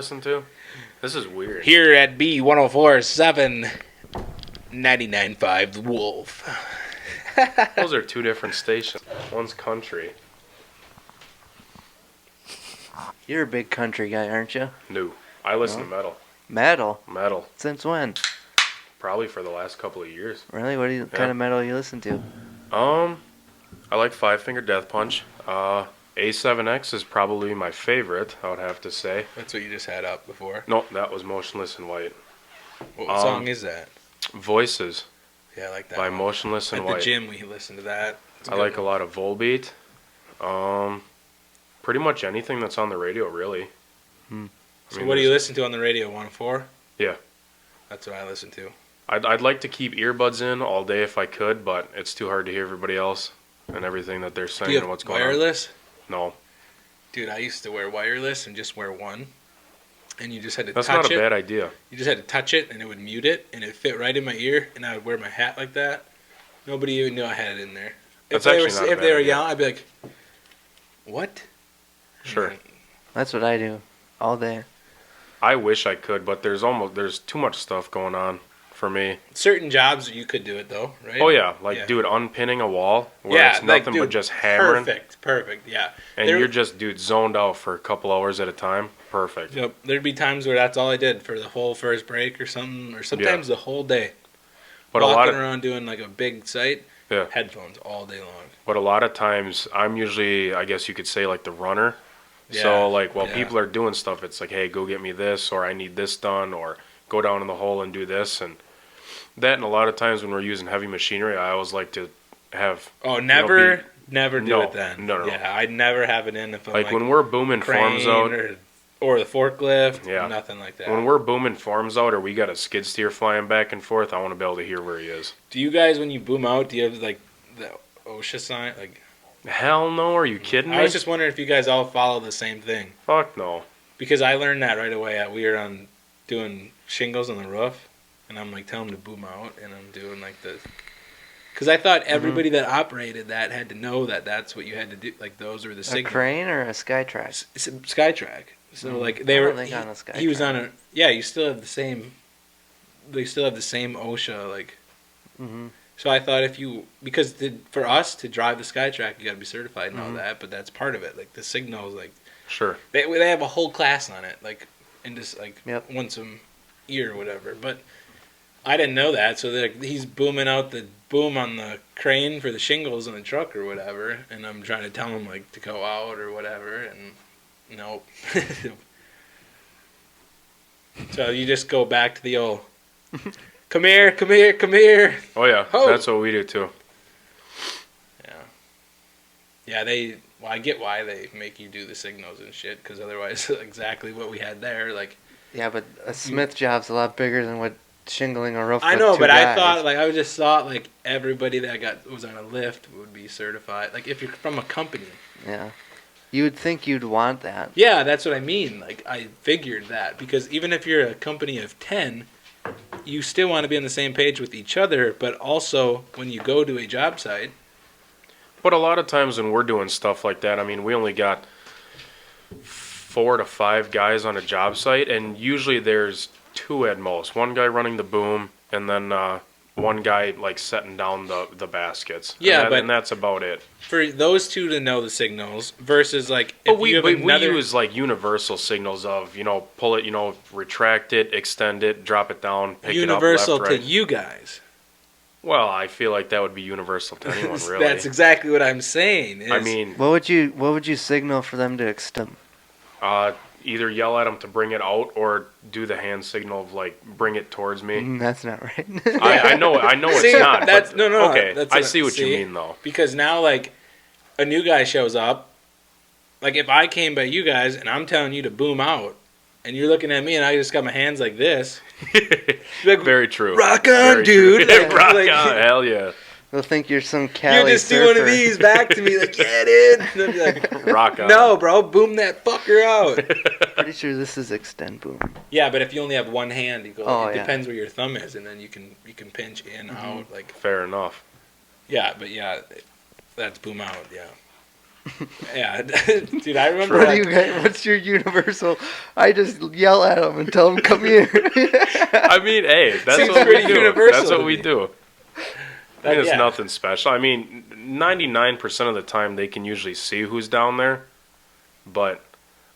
listen to? This is weird. Here at B104.7, 99.5 The Wolf. Those are two different stations. One's country. You're a big country guy, aren't you? No. I listen to metal. Metal? Metal. Since when? Probably for the last couple of years. Really? What kind of metal you listen to? I like Five Finger Death Punch. A7X is probably my favorite, I would have to say. That's what you just had up before? No, that was Motionless in White. What song is that? Voices. Yeah, I like that by one. Motionless in White. At the gym, we listen to that. I like a lot of Volbeat. Pretty much anything that's on the radio, really. So what do you listen to on the radio, 104? Yeah. That's what I listen to. I'd like to keep earbuds in all day if I could, but it's too hard to hear everybody else and everything that they're saying Do you and have what's going on. wireless? No. Dude, I used to wear wireless and just wear one. And you just had to That's touch it. not a bad idea. You just had to touch it and it would mute it and it fit right in my ear and I would wear my hat like that. Nobody even knew I had it in there. That's actually not a If bad they were idea. yelling, I'd be like, what? Sure. That's what I do all day. I wish I could, but there's too much stuff going on for me. Certain jobs you could do it though, right? Oh yeah, dude, unpinning a wall where it's nothing but just hammering. Perfect, yeah. And you're just, dude, zoned out for a couple hours at a time. Perfect. Yep. There'd be times where that's all I did for the whole first break or something, or sometimes the whole day. But Walking around doing like a big site, yeah, headphones all day long. But a lot of times, I'm usually, I guess you could say, like the runner. Yeah. So like while people are doing stuff, it's like, hey, go get me this, or I need this done, or go down in the hole and do this and that. And a lot of times when we're using heavy machinery, I always like to have. Never do it then. No. Yeah, I'd never have it in if I'm like when we're booming forms out. Or the forklift, yeah, nothing like that. When we're booming forms out or we got a skid steer flying back and forth, I want to be able to hear where he is. Do you guys, when you boom out, do you have like the OSHA sign? Like, hell no, are you kidding me? I was just wondering if you guys all follow the same thing. Fuck no. Because I learned that right away. We were on doing shingles on the roof, and I'm like telling them to boom out, and I'm doing like the. Because I thought everybody that operated that had to know that that's what you had to do. Like those are the signals. A crane or a Skytrack? Skytrack. So like he was on a you still have the same. They still have the same OSHA like. Mm-hmm. So I thought because for us to drive the Skytrack you got to be certified and all that, but that's part of it. Like the signals, like sure they have a whole class on it, like and just like once a year or whatever. But I didn't know that, so he's booming out the boom on the crane for the shingles on the truck or whatever, and I'm trying to tell him like to go out or whatever and. Nope. So you just go back to the old, come here. Oh yeah, that's what we do too. Yeah. I get why they make you do the signals and shit, because otherwise, exactly what we had there, like. Yeah, but a smith job's a lot bigger than what shingling a roof. I know, but guys. I just thought like everybody that was on a lift would be certified. Like if you're from a company. Yeah. You would think you'd want that. Yeah, that's what I mean. Like, I figured that. Because even if you're a company of 10, you still want to be on the same page with each other, but also when you go to a job site. But a lot of times when we're doing stuff like that, I mean, we only got 4 to 5 guys on a job site, and usually there's 2 at most. One guy running the boom, and then one guy like setting down the baskets. Yeah, and that's about it. For those 2 to know the signals versus like if we use like universal signals of pull it, retract it, extend it, drop it down, pick it up, left, universal right. to you guys. Well, I feel like that would be universal to anyone, really. That's exactly what I'm saying. I mean, what would you signal for them to extend? Either yell at them to bring it out or do the hand signal of like bring it towards me. That's not right. I know it's not. That's no. Okay, that's I see what you mean though. Because now like a new guy shows up, like if I came by you guys and I'm telling you to boom out, and you're looking at me and I just got my hands like this. Like, very true. Rock on, dude. Like, rock on. Hell yeah. They'll think you're some Cali You just surfer. do one of these back to me like, yeah, dude. And I'll be like, rock on. No, bro, boom that fucker out. Pretty sure this is extend boom. Yeah, but if you only have one hand, you go. It yeah. depends where your thumb is, and then you can pinch in out like. Fair enough. Yeah, but yeah, that's boom out. Yeah. Yeah, dude, I remember. What do you guys, what's your universal? I just yell at them and tell them, come here. I mean, hey, that's Seems what we pretty do. universal That's what to we me. do. I mean, it's Yeah. nothing special. I mean, 99% of the time they can usually see who's down there, but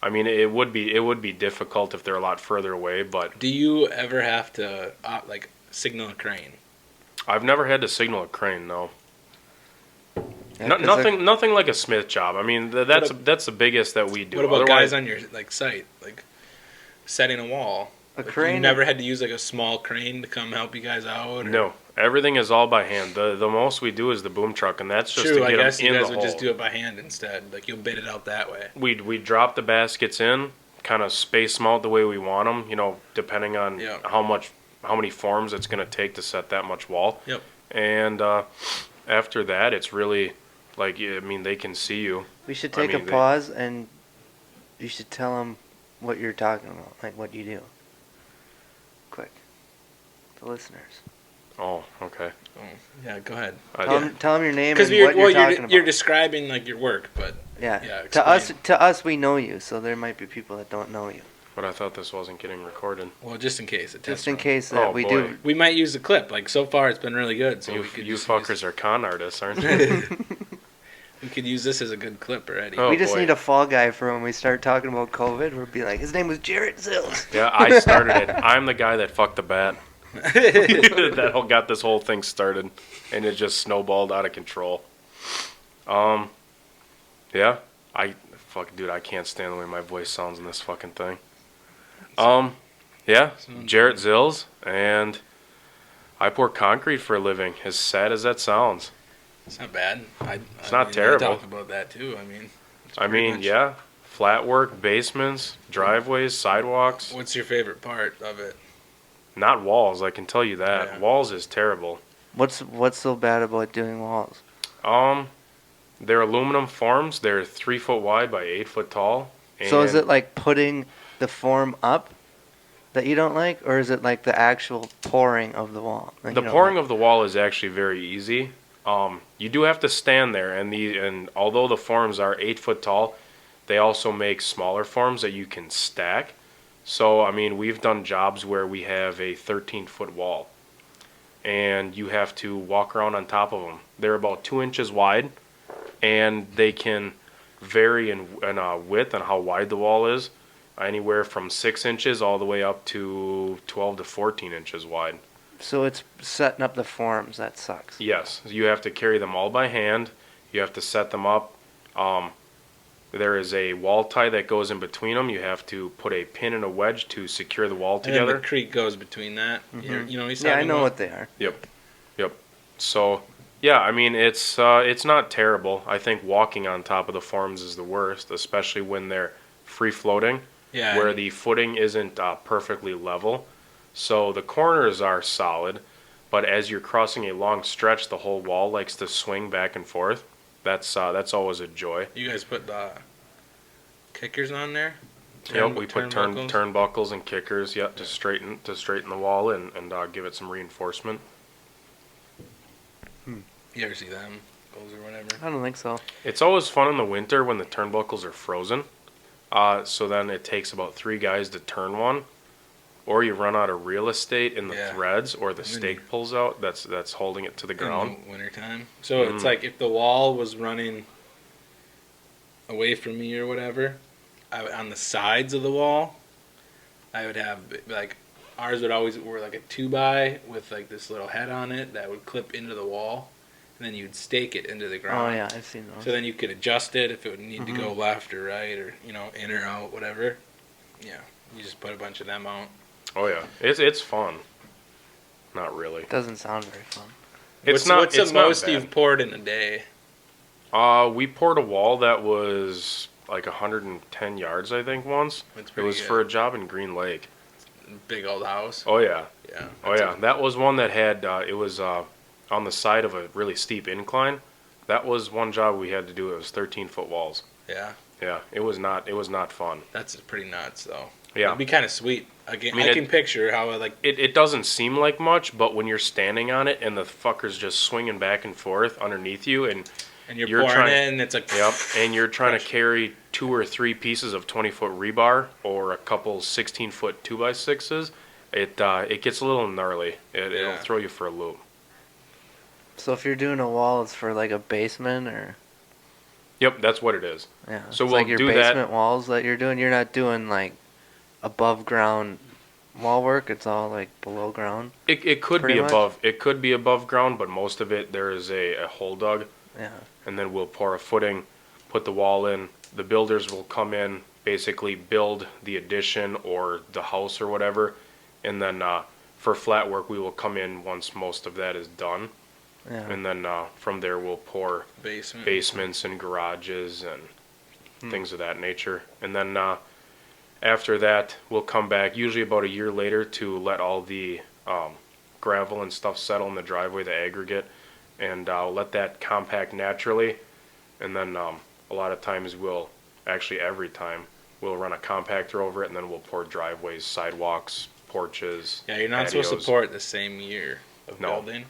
I mean, it would be difficult if they're a lot further away. But Do you ever have to like signal a crane? I've never had to signal a crane. No, Yeah, no 'cause nothing like a Smith job. I mean, that's the biggest that we do. What about Otherwise, guys on your like site, like setting a wall? a Like, crane. You never had to use like a small crane to come help you guys out. Or? no, everything is all by hand. The most we do is the boom truck, and that's just True, to I get guess them you in guys the would hole. just do it by hand instead. Like you'll bid it out that way. We drop the baskets in, kind of space them out the way we want them. You know, depending on Yeah. how many forms it's going to take to set that much wall. Yep. And after that, it's really like, I mean, they can see you. We should I take mean, a they- pause and you should tell them what you're talking about, like what you do. Quick. The listeners. Oh, okay. Oh, yeah, go ahead. Tell them your name and Because what you're talking about. you're describing like your work, but yeah. yeah, To us, explain. we know you, so there might be people that don't know you. But I thought this wasn't getting recorded. well, just in case. Just in case that Oh, we boy. do. We might use the clip. Like so far, it's been really good. So You, we could you just fuckers are con artists, aren't you? Use, we could use this as a good clip already. Oh, We just boy. need a fall guy for when we start talking about COVID. We'll be like, his name was Jarrett Zills. Yeah, I started it. I'm the guy that fucked the bat. That whole got this whole thing started, and it just snowballed out of control. Yeah, dude, I can't stand the way my voice sounds in this fucking thing. Yeah, Jarrett Zills, and I pour concrete for a living. As sad as that sounds. It's not bad. It's not terrible. I talk about that too. I mean, it's I pretty mean, much- yeah, flat work, basements, driveways, sidewalks. What's your favorite part of it? Not walls, I can tell you that. Yeah. Walls is terrible. What's so bad about doing walls? They're aluminum forms. They're 3 foot wide by 8 foot tall. So is and it like putting the form up that you don't like, or is it like the actual pouring of the wall? that the you don't pouring like? of the wall is actually very easy. You do have to stand there, and although the forms are 8 foot tall, they also make smaller forms that you can stack. So I mean, we've done jobs where we have a 13-foot wall, and you have to walk around on top of them. They're about 2 inches wide, and they can vary in width and how wide the wall is, anywhere from 6 inches all the way up to 12 to 14 inches wide. So it's setting up the forms that sucks. Yes, you have to carry them all by hand. You have to set them up. There is a wall tie that goes in between them. You have to put a pin and a wedge to secure the wall And then together. the creek goes between that. You know, he's Yeah, I talking know about? what they are. Yep. So, yeah, I mean, it's not terrible. I think walking on top of the forms is the worst, especially when they're free floating, Yeah. where the footing isn't perfectly level. So the corners are solid, but as you're crossing a long stretch, the whole wall likes to swing back and forth. That's always a joy. You guys put kickers on there. Yep, we put turnbuckles? turnbuckles and kickers. Yep, to straighten the wall and give it some reinforcement. You ever see them goals or whatever? I don't think so. It's always fun in the winter when the turnbuckles are frozen. So then it takes about 3 guys to turn one, or you run out of real estate in the Yeah. threads, or the And then stake pulls out. That's holding it to the ground. In the wintertime. So it's like if the wall was running away from me or whatever, on the sides of the wall, I would have like ours would always were like a 2x with like this little head on it that would clip into the wall, and then you'd stake it into the Oh ground. yeah, I've seen those. So then you could adjust it if it would need to go Mm-hmm. left or right or in or out, whatever. Yeah, you just put a bunch of them out. Oh yeah, it's fun. Not really. Doesn't sound very fun. It's not. What's it's the not most bad. you've poured in a day? We poured a wall that was like 110 yards, I think, once. That's It pretty was good. for a job in Green Lake. Big old house. Oh yeah. Yeah. Oh that's yeah, that was one that had it was on the side of a really steep incline. That was one job we had to do. It was 13-foot walls. Yeah. Yeah, it was not fun. That's pretty nuts, though. Yeah, It'd be kind of sweet. I mean, can picture how it doesn't seem like much, but when you're standing on it and the fucker's just swinging back and forth underneath you, and And you're pouring it, and it's like... Yep, and you're trying to carry 2 or 3 pieces of 20-foot rebar or a couple 16-foot 2x6s. It gets a little gnarly. It'll throw you for a loop. So if you're doing a wall, it's for like a basement or... Yep, that's what it is. Yeah, so it's we'll like your do basement walls that you're doing. You're not doing like above ground wall work. It's all like below ground. It could pretty be much? above. It could be above ground, but most of it there is a hole dug, Yeah. and then we'll pour a footing, put the wall in. The builders will come in, basically build the addition or the house or whatever, and then for flat work we will come in once most of that is done. Yeah. And then from there we'll pour basements and garages and things of that nature. And then after that we'll come back, usually about a year later, to let all the gravel and stuff settle in the driveway, the aggregate, and let that compact naturally. And then a lot of times every time we'll run a compactor over it, and then we'll pour driveways, sidewalks, porches. Yeah, you're not patios. supposed to pour it the same year of building.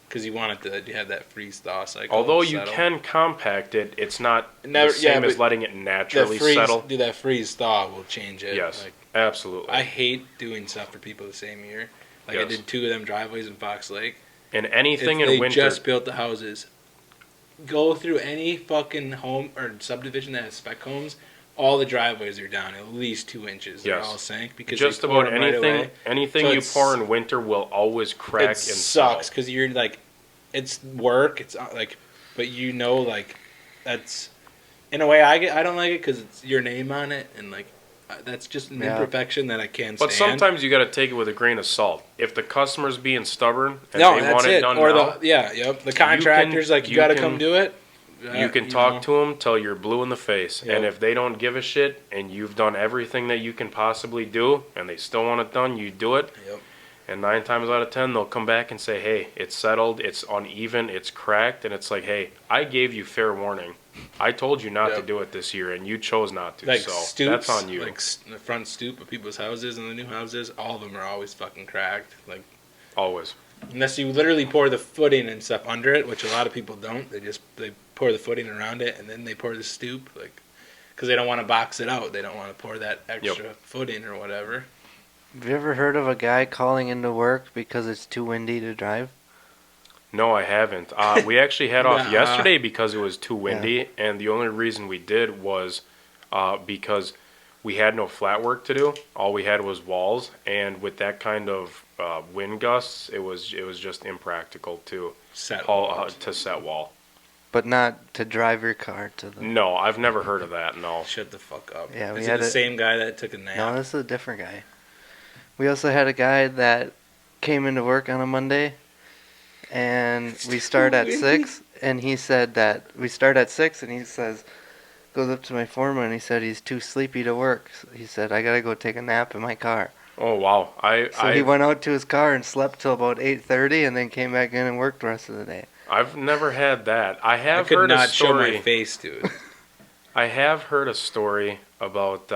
Because you want it to have that freeze-thaw cycle. Although you can compact it, it's not the same as letting it naturally settle. Do that freeze-thaw will change it. Yes, absolutely. I hate doing stuff for people the same year. Like I did 2 of them driveways in Fox Lake. And anything if in they winter. Just built the houses. Go through any fucking home or subdivision that has spec homes. All the driveways are down at least 2 inches. They're all sank because just about anything you pour in winter will always crack and sucks because you're like, it's work. It's like, but that's in a way I don't like it because it's your name on it and like that's just an imperfection that I can't stand. But sometimes you got to take it with a grain of salt. If the customer's being stubborn and they want it done now, the contractor's you got to come do it. You can talk to them till you're blue in the face. Yep. And if they don't give a shit and you've done everything that you can possibly do and they still want it done, you do it. Yep. And 9 times out of 10, they'll come back and say, hey, it's settled, it's uneven, it's cracked. And it's like, hey, I gave you fair warning. I told you not to do it this year, and you chose not to. Like so stoops, that's on you. Like the front stoop of people's houses and the new houses, all of them are always fucking cracked. Like always. Unless you literally pour the footing and stuff under it, which a lot of people don't. They pour the footing around it, and then they pour the stoop, because they don't want to box it out. They don't want to pour that extra footing or whatever. Have you ever heard of a guy calling into work because it's too windy to drive? No, I haven't. We actually had off yesterday because it was too windy, and the only reason we did was because we had no flat work to do. All we had was walls, and with that kind of wind gusts, it was just impractical to set wall. But not to drive your car to the... No, I've never heard of that, no. Shut the fuck up. Yeah, Is it the same guy that took a nap? No, this is a different guy. We also had a guy that came into work on a Monday, and we start at 6, and he said that we start at 6, and he says, goes up to my foreman, and he said he's too sleepy to work. So he said, I gotta go take a nap in my car. Oh, wow. He went out to his car and slept till about 8:30, and then came back in and worked the rest of the day. I've never had that. I could heard not a story. show my face to it. I have heard a story about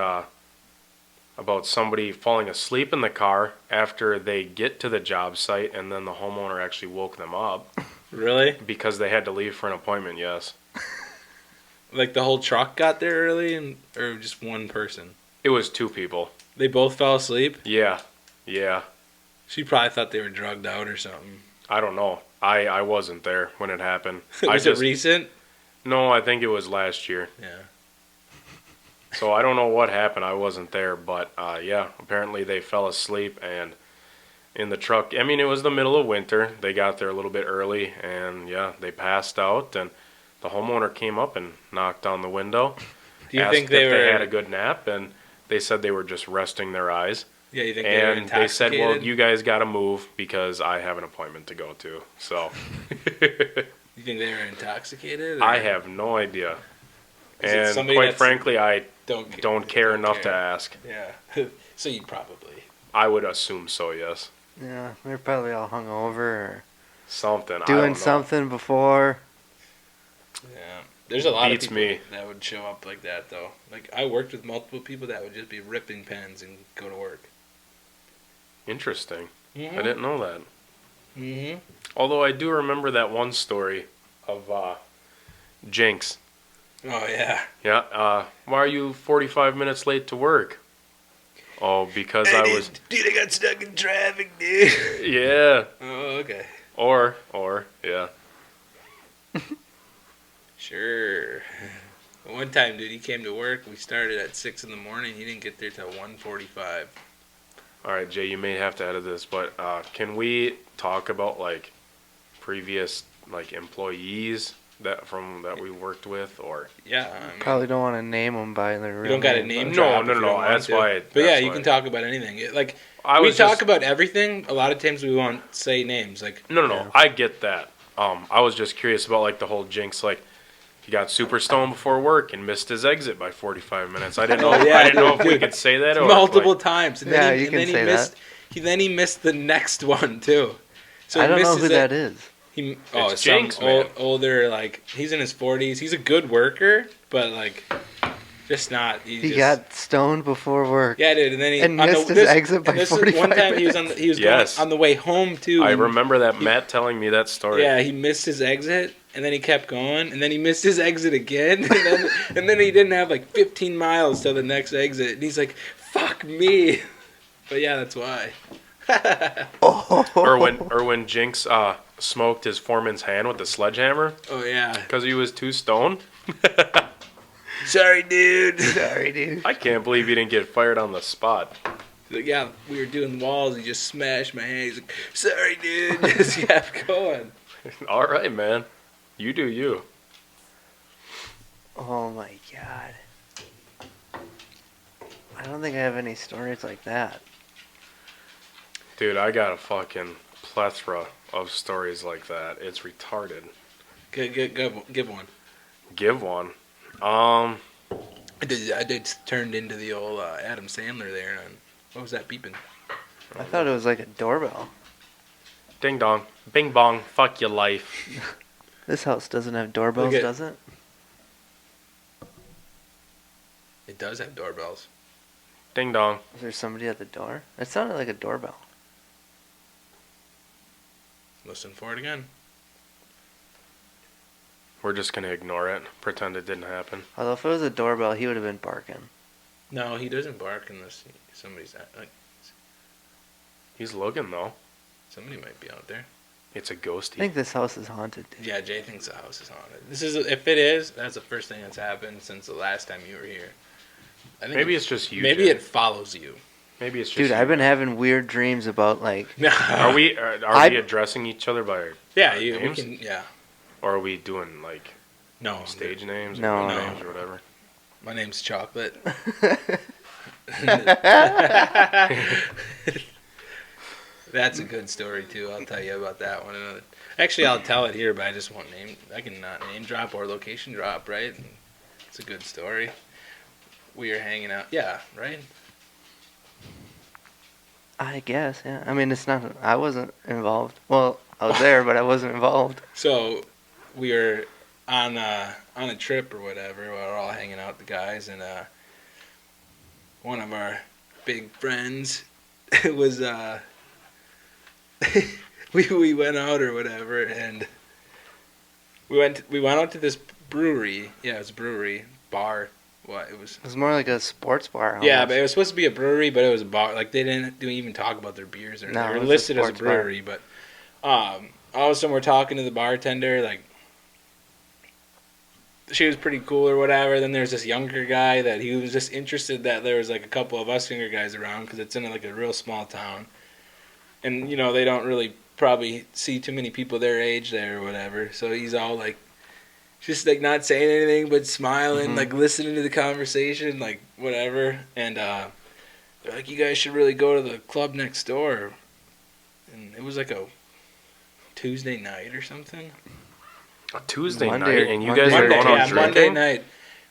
somebody falling asleep in the car after they get to the job site, and then the homeowner actually woke them up. Really? Because they had to leave for an appointment, yes. Like the whole truck got there early, or just one person? It was 2 people. They both fell asleep? Yeah. She probably thought they were drugged out or something. I don't know. I wasn't there when it happened. Was it recent? No, I think it was last year. Yeah. So I don't know what happened. I wasn't there, but apparently they fell asleep and in the truck. I mean, it was the middle of winter. They got there a little bit early, and they passed out. And the homeowner came up and knocked on the window. Do you think they had a good nap? And they said they were just resting their eyes. Yeah, you think they were intoxicated? They said, well, you guys got to move because I have an appointment to go to. So. You think they were intoxicated? Or? I have no idea. And quite frankly, I don't care enough to ask. Yeah. So you probably. I would assume so, yes. Yeah, they're probably all hungover or something. Doing something before. Yeah. There's a lot of people that would show up like that, though. Like, I worked with multiple people that would just be ripping pens and go to work. Interesting. Mm-hmm. I didn't know that. Mm-hmm. Although I do remember that one story of Jinx. Oh yeah. Yeah. Why are you 45 minutes late to work? Oh, because I was. Dude, I got stuck in traffic, dude. Yeah. Oh, okay. Or yeah. Sure. One time, dude, he came to work. We started at 6 in the morning. He didn't get there till 1:45. All right, Jay, you may have to edit this, but can we talk about like previous like employees that we worked with, or Yeah. I mean, Probably don't want to name them by their real you don't got to name, name but- drop. No, if you don't want that's to. why. But yeah, that's you why. can talk about anything. Like I we was talk just, about everything. A lot of times we won't say names. Like no, Yeah. I get that. I was just curious about like the whole Jinx, like he got super stoned before work and missed his exit by 45 minutes. I didn't know. Oh, yeah, I didn't know if we dude. could say that or if, multiple like, times. And Yeah, then he, you and can then say he missed. He missed the next one too. So I he don't know misses who it. that is. It's Some Jinx, man. older, like he's in his 40s. He's a good worker, but like just not. He got stoned before work. Yeah, dude, and then he and on missed the, his this, exit by and this is 45 one time minutes. he was Yes. going on the way home too. I and remember that Matt telling me that story. Yeah, he missed his exit, and then he kept going, and then he missed his exit again, and then he didn't have like 15 miles till the next exit, and he's like, "Fuck me." But yeah, that's why. Or when Jinx smoked his foreman's hand with the sledgehammer Oh yeah. because he was too stoned. Sorry, dude. Sorry, dude. I can't believe he didn't get fired on the spot. Like, yeah, we were doing walls. He just smashed my hand. He's like, "Sorry, dude." Just kept going. All right, man. You do you. Oh my god. I don't think I have any stories like that. Dude, I got a fucking plethora of stories like that. It's retarded. Give one. Give one. I did turned into the old Adam Sandler there. On what was that beeping? I thought it was like a doorbell. Ding dong. Bing bong. Fuck your life. This house doesn't have doorbells, Look at- does it? It does have doorbells. Ding dong. Is there somebody at the door? It sounded like a doorbell. Listen for it again. We're just gonna ignore it. Pretend it didn't happen. Although if it was a doorbell, he would have been barking. No, he doesn't bark unless somebody's like He's looking though. somebody might be out there. It's a I ghosty. think this house is haunted, dude. Yeah, Jay thinks the house is haunted. This is if it is, that's the first thing that's happened since the last time you were here. I think Maybe it's just you. maybe Jay. it follows you. Maybe it's just Dude, you. I've been having weird dreams about like Are we I- addressing each other by our Yeah, we we can. Yeah. or are we doing like No, stage names or No. real names or whatever? My name's Chocolate. That's a good story too. I'll tell you about that one. Actually, I'll tell it here, but I just won't name. I can not name drop or location drop, right? It's a good story. We were hanging out. Yeah, right. I guess, yeah. I mean, it's not. I wasn't involved. Well, I was there, but I wasn't involved. So we were on a trip or whatever. We were all hanging out with the guys, and one of our big friends was we went out or whatever, and we went out to this brewery. Yeah, it was a brewery bar. What it was. It was more like a sports bar. Almost. Yeah, but it was supposed to be a brewery, but it was a bar. Like they didn't even talk about their beers or No, they it were was a listed as a sports bar. brewery. But all of a sudden we're talking to the bartender, like she was pretty cool or whatever. Then there's this younger guy that he was just interested that there was like a couple of us younger guys around because it's in like a real small town, and you know they don't really probably see too many people their age there or whatever. So he's all like. Just like not saying anything but smiling, like listening to the conversation, like whatever. And they're like, "You guys should really go to the club next door." And it was like a Tuesday night or something. A Tuesday Monday- night, and you Monday- guys are Monday, going out yeah, drinking. Monday night.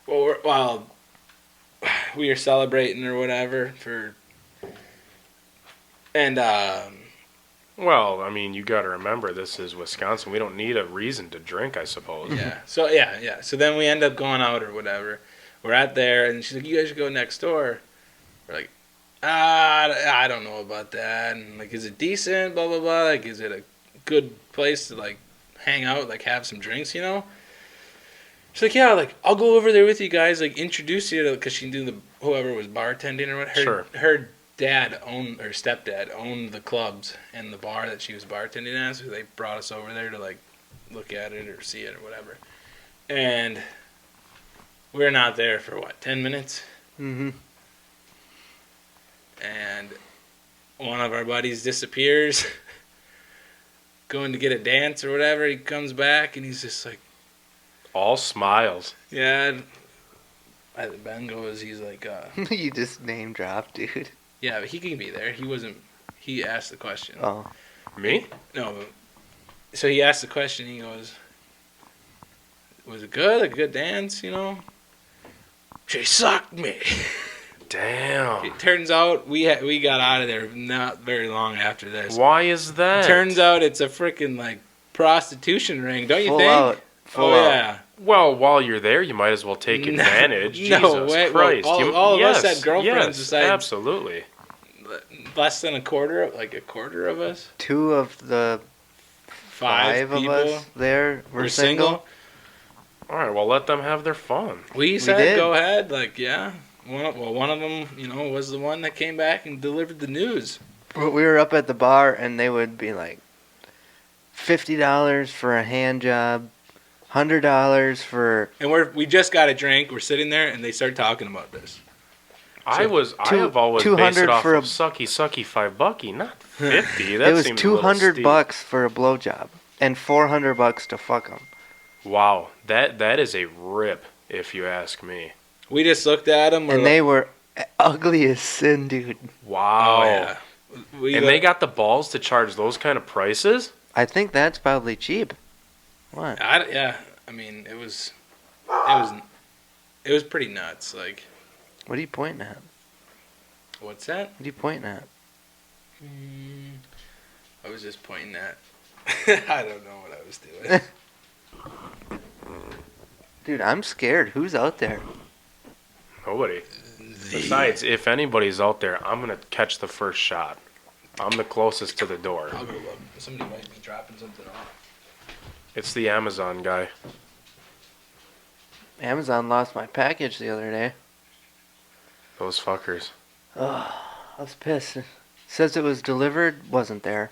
Well, we were celebrating or whatever for, and Well, I mean, you got to remember this is Wisconsin. We don't need a reason to drink, I suppose. yeah. So yeah. So then we end up going out or whatever. We're at there, and she's like, "You guys should go next door." We're like, I don't know about that. And like, is it decent? Blah blah blah. Like, is it a good place to like hang out, like have some drinks, you know? She's like, yeah, like I'll go over there with you guys, like introduce you to, because she knew whoever was bartending or what. Her dad owned, or stepdad owned the clubs and the bar that she was bartending at, so they brought us over there to like look at it or see it or whatever. And we're not there for 10 minutes? Mm-hmm. And one of our buddies disappears, going to get a dance or whatever. He comes back and he's just like, all smiles. yeah. Ben goes, he's like, You just name dropped, dude. yeah, but he can be there. He asked the question. Oh. Me? No. So he asked the question. He goes, was it good? A good dance, you know? She sucked me. Damn. It turns out we got out of there not very long after this. Why is that? Turns out it's a freaking like prostitution ring, don't you Full think? out. Full out. Yeah. Well, while you're there, you might as well take advantage. No Jesus way. Christ. Well, all of us had girlfriends Yes, besides absolutely. less than a quarter of us. 2 of the 5 of people us there were single. All right, well, let them have their fun. We said did. go ahead, like yeah. One of them, you know, was the one that came back and delivered the news. But we were up at the bar, and they would be like, $50 for a hand job, $100 for... And we just got a drink. We're sitting there, and they start talking about this. I have always based it off for of a- sucky $5, not 50. That It was seems a little steep. $200 for a blowjob, and $400 to fuck them. Wow, that is a rip, if you ask me. We just looked at them, And they were ugly as sin, dude. Wow. Oh yeah. They got the balls to charge those kind of prices? I think that's probably cheap. What? Yeah. I mean, it was pretty nuts. Like, What are you pointing at? what's that? What are you pointing at? I was just pointing at. I don't know what I was doing. Dude, I'm scared. Who's out there? Nobody. Besides, if anybody's out there, I'm going to catch the first shot. I'm the closest to the door. I'll go look. Somebody might be dropping something off. It's the Amazon guy. Amazon lost my package the other day. Those fuckers. Oh, I was pissed. Says it was delivered, wasn't there.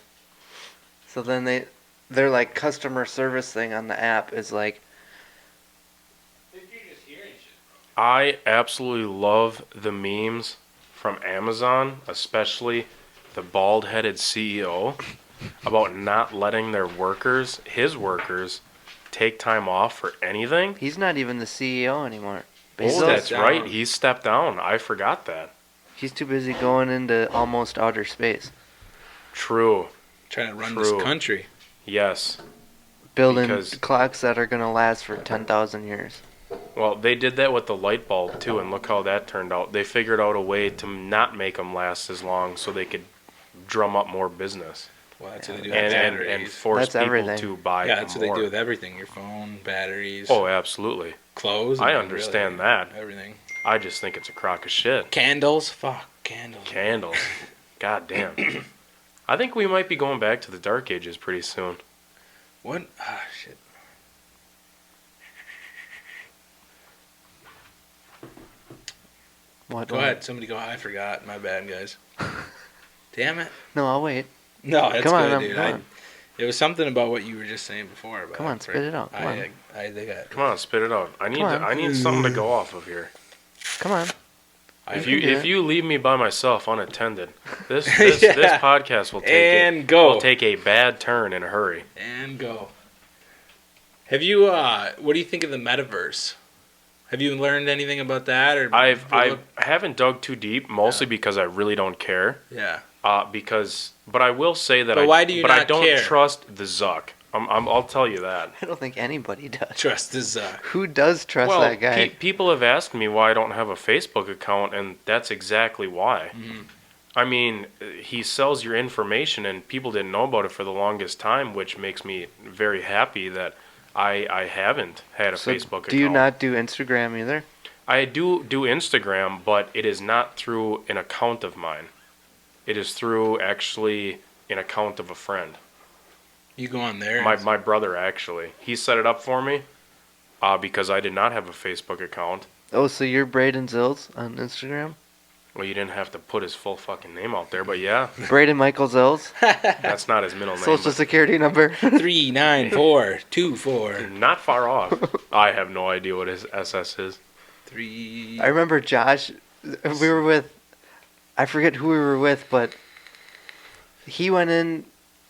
So then their like customer service thing on the app is like, I absolutely love the memes from Amazon, especially the bald-headed CEO, about not letting his workers, take time off for anything. he's not even the CEO anymore. Oh, that's right. He stepped down. I forgot that. He's too busy going into almost outer space. True. Trying to run this country. Yes. Building clocks that are going to last for 10,000 years. Well, they did that with the light bulb, too, and look how that turned out. They figured out a way to not make them last as long so they could drum up more business. Well, that's what they do with And batteries. force people everything. to buy Yeah, that's more. what they do with everything. Your phone, batteries, Oh, absolutely. clothes. I mean, understand really, that. Everything. I just think it's a crock of shit. Candles. Fuck, candles. Candles. God damn. I think we might be going back to the Dark Ages pretty soon. What? Ah, shit. What? Go ahead. Somebody go. I forgot. My bad, guys. Damn it. No, I'll wait. No, that's Come on, good, dude. come on. It was something about what you were just saying before. About Come on, spit it out. Come on. I think Come on, spit it out. I on. need something to go off of here. Come on. If can do you it. leave me by myself unattended, this Yeah. this podcast will take a bad turn in a hurry. And go. Have you? What do you think of the metaverse? Have you learned anything about that? Or I haven't dug too deep, mostly because I really don't care. Yeah. But I will say that But why do you I not don't care? trust the Zuck. I'll tell you that. I don't think anybody does. Trust is Who does trust Well, that guy? people have asked me why I don't have a Facebook account, and that's exactly why. Mm-hmm. I mean, he sells your information, and people didn't know about it for the longest time, which makes me very happy that I haven't had a Facebook account. Do you not do Instagram either? I do Instagram, but it is not through an account of mine. It is through actually an account of a friend. You go on there. My brother, actually. He set it up for me. Because I did not have a Facebook account. Oh, so you're Braden Zills on Instagram? Well, you didn't have to put his full fucking name out there, but yeah, Braden Michael Zills? that's not his middle name. Social Security number? 39424. Not far off. I have no idea what his SS is. I remember Josh, we were with, I forget who we were with, but he went in,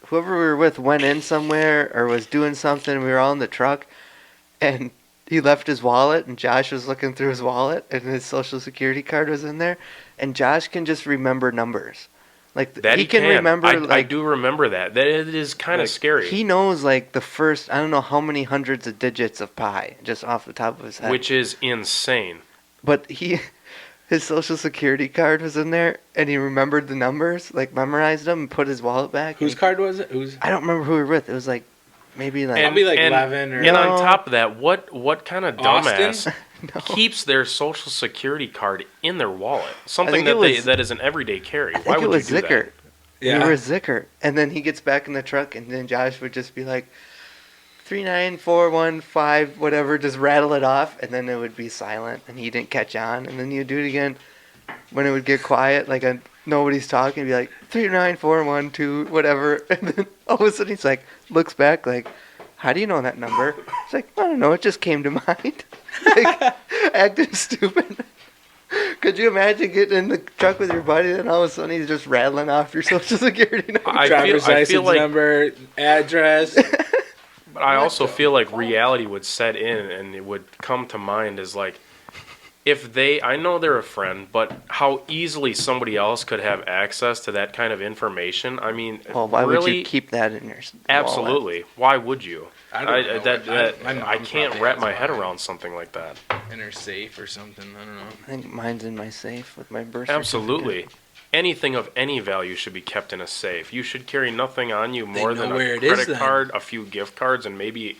whoever we were with went in somewhere or was doing something. We were all in the truck, and he left his wallet, and Josh was looking through his wallet, and his Social Security card was in there. And Josh can just remember numbers. Like, That he can remember, I do remember that. That it is kind of scary. He knows, like, the first, I don't know how many hundreds of digits of pi, just off the top of his head. Which is insane. But his Social Security card was in there, and he remembered the numbers, like, memorized them, and put his wallet back. Whose card was it? I don't remember who we were with. It was, like, maybe, like... Probably, like, 11 or... And No. on top of that, what kind of dumbass No. keeps their Social Security card in their wallet? Something think that it was- that is an everyday carry. I Why think it would was you do Zicker. that? Yeah. We were Zicker. And then he gets back in the truck, and then Josh would just be like, 39415, whatever, just rattle it off, and then it would be silent, and he didn't catch on. And then you'd do it again when it would get quiet, like nobody's talking, he'd be like, 39412, whatever. And then all of a sudden he's like, looks back like, how do you know that number? It's like, I don't know, it just came to mind. Like, acting stupid. Could you imagine getting in the truck with your buddy and all of a sudden he's just rattling off your Social Security number? Driver's license like, number, address. but I also feel like reality would set in, and it would come to mind as like, if I know they're a friend, but how easily somebody else could have access to that kind of information. I mean, Well, why would really, you keep that in your wallet? Absolutely. Why would you? I don't know. My mom I can't probably wrap has my head mine. around something like that. In her safe or something. I don't know. I think mine's in my safe with my birth Absolutely. certificate. Anything of any value should be kept in a safe. You should carry nothing on you more know than a where it is credit then. card, a few gift cards, and maybe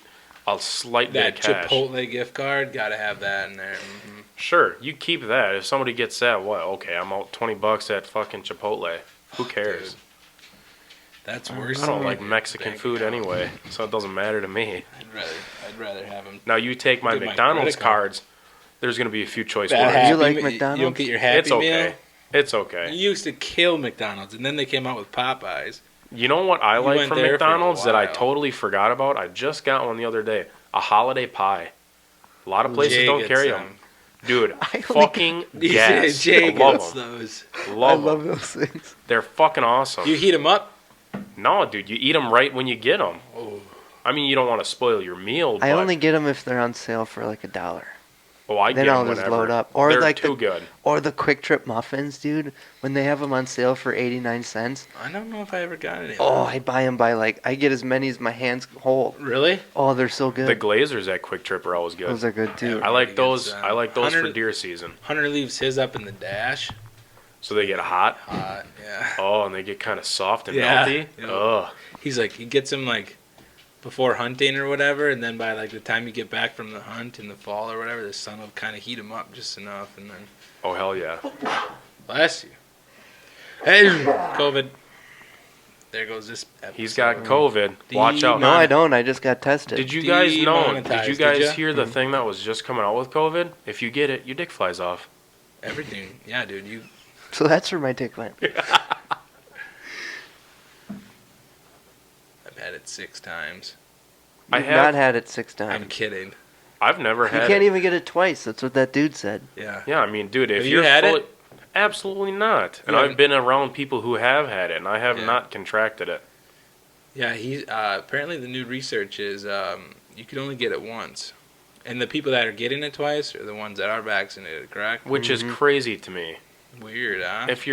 a slight bit That of cash. Chipotle gift card, gotta have that in there. Mm-hmm. Sure, you keep that. If somebody gets that, what? Okay, I'm out $20 at fucking Chipotle. Who cares? Dude, that's worse. I don't than like your Mexican bank food account. anyway, so it doesn't matter to me. I'd rather have them. Now you take my Get my McDonald's credit card. cards. There's gonna be a few choice That words. You Happy like Meal- McDonald's? You don't get your Happy It's okay. Meal. It's okay. You used to kill McDonald's, and then they came out with Popeyes. You know what I You like went from there for a McDonald's that I while. totally forgot about? I just got one the other day. A holiday pie. A lot of places Jay don't gets carry some. them. Dude, I only fucking gas. Jay I love gets them. those. Love I love them. those things. They're fucking awesome. You heat them up. No, dude, you eat them right when you get them. Oh, I mean, you don't want to spoil your meal, but I only get them if they're on sale for like $1. I then get I'll them just whenever. load up. Or They're like too good. Or the Quick Trip muffins, dude. When they have them on sale for 89 cents. I don't know if I ever got any. of Oh, those. I buy them by like, I get as many as my hands hold. Really? Oh, they're so The good. Glazers at Quick Trip are always good. Those are good too. I like Gets, those. I like those for 100 deer season, Hunter leaves his up in the dash. so they get hot. Yeah. Oh, and they get kind of soft and Yeah. melty. Yeah. Ugh. He's like, he gets them like before hunting or whatever, and then by like the time you get back from the hunt in the fall or whatever, the sun will kind of heat him up just enough, and then Oh hell yeah. bless you. Hey, COVID. There goes this episode. He's got COVID. Watch out. No, I don't. I just got tested. Did you guys know? Did Demonetized, you did guys ya? hear the thing that was just coming out with COVID? If you get it, your dick flies off. Everything. Yeah, dude. You. So that's where my dick went. I've had it 6 times. I You've have. not had it 6 I'm times. kidding. I've never You had can't it. even get it twice. That's what that dude said. Yeah. Yeah, I mean, dude, if Have you you're had fully, it? absolutely not. And You I've haven't- been around people who have had it, and I have Yeah. not contracted it. Yeah. He. Apparently, the new research is you can only get it once, and the people that are getting it twice are the ones that are vaccinated. Correct? Which is crazy to me. Weird, huh? If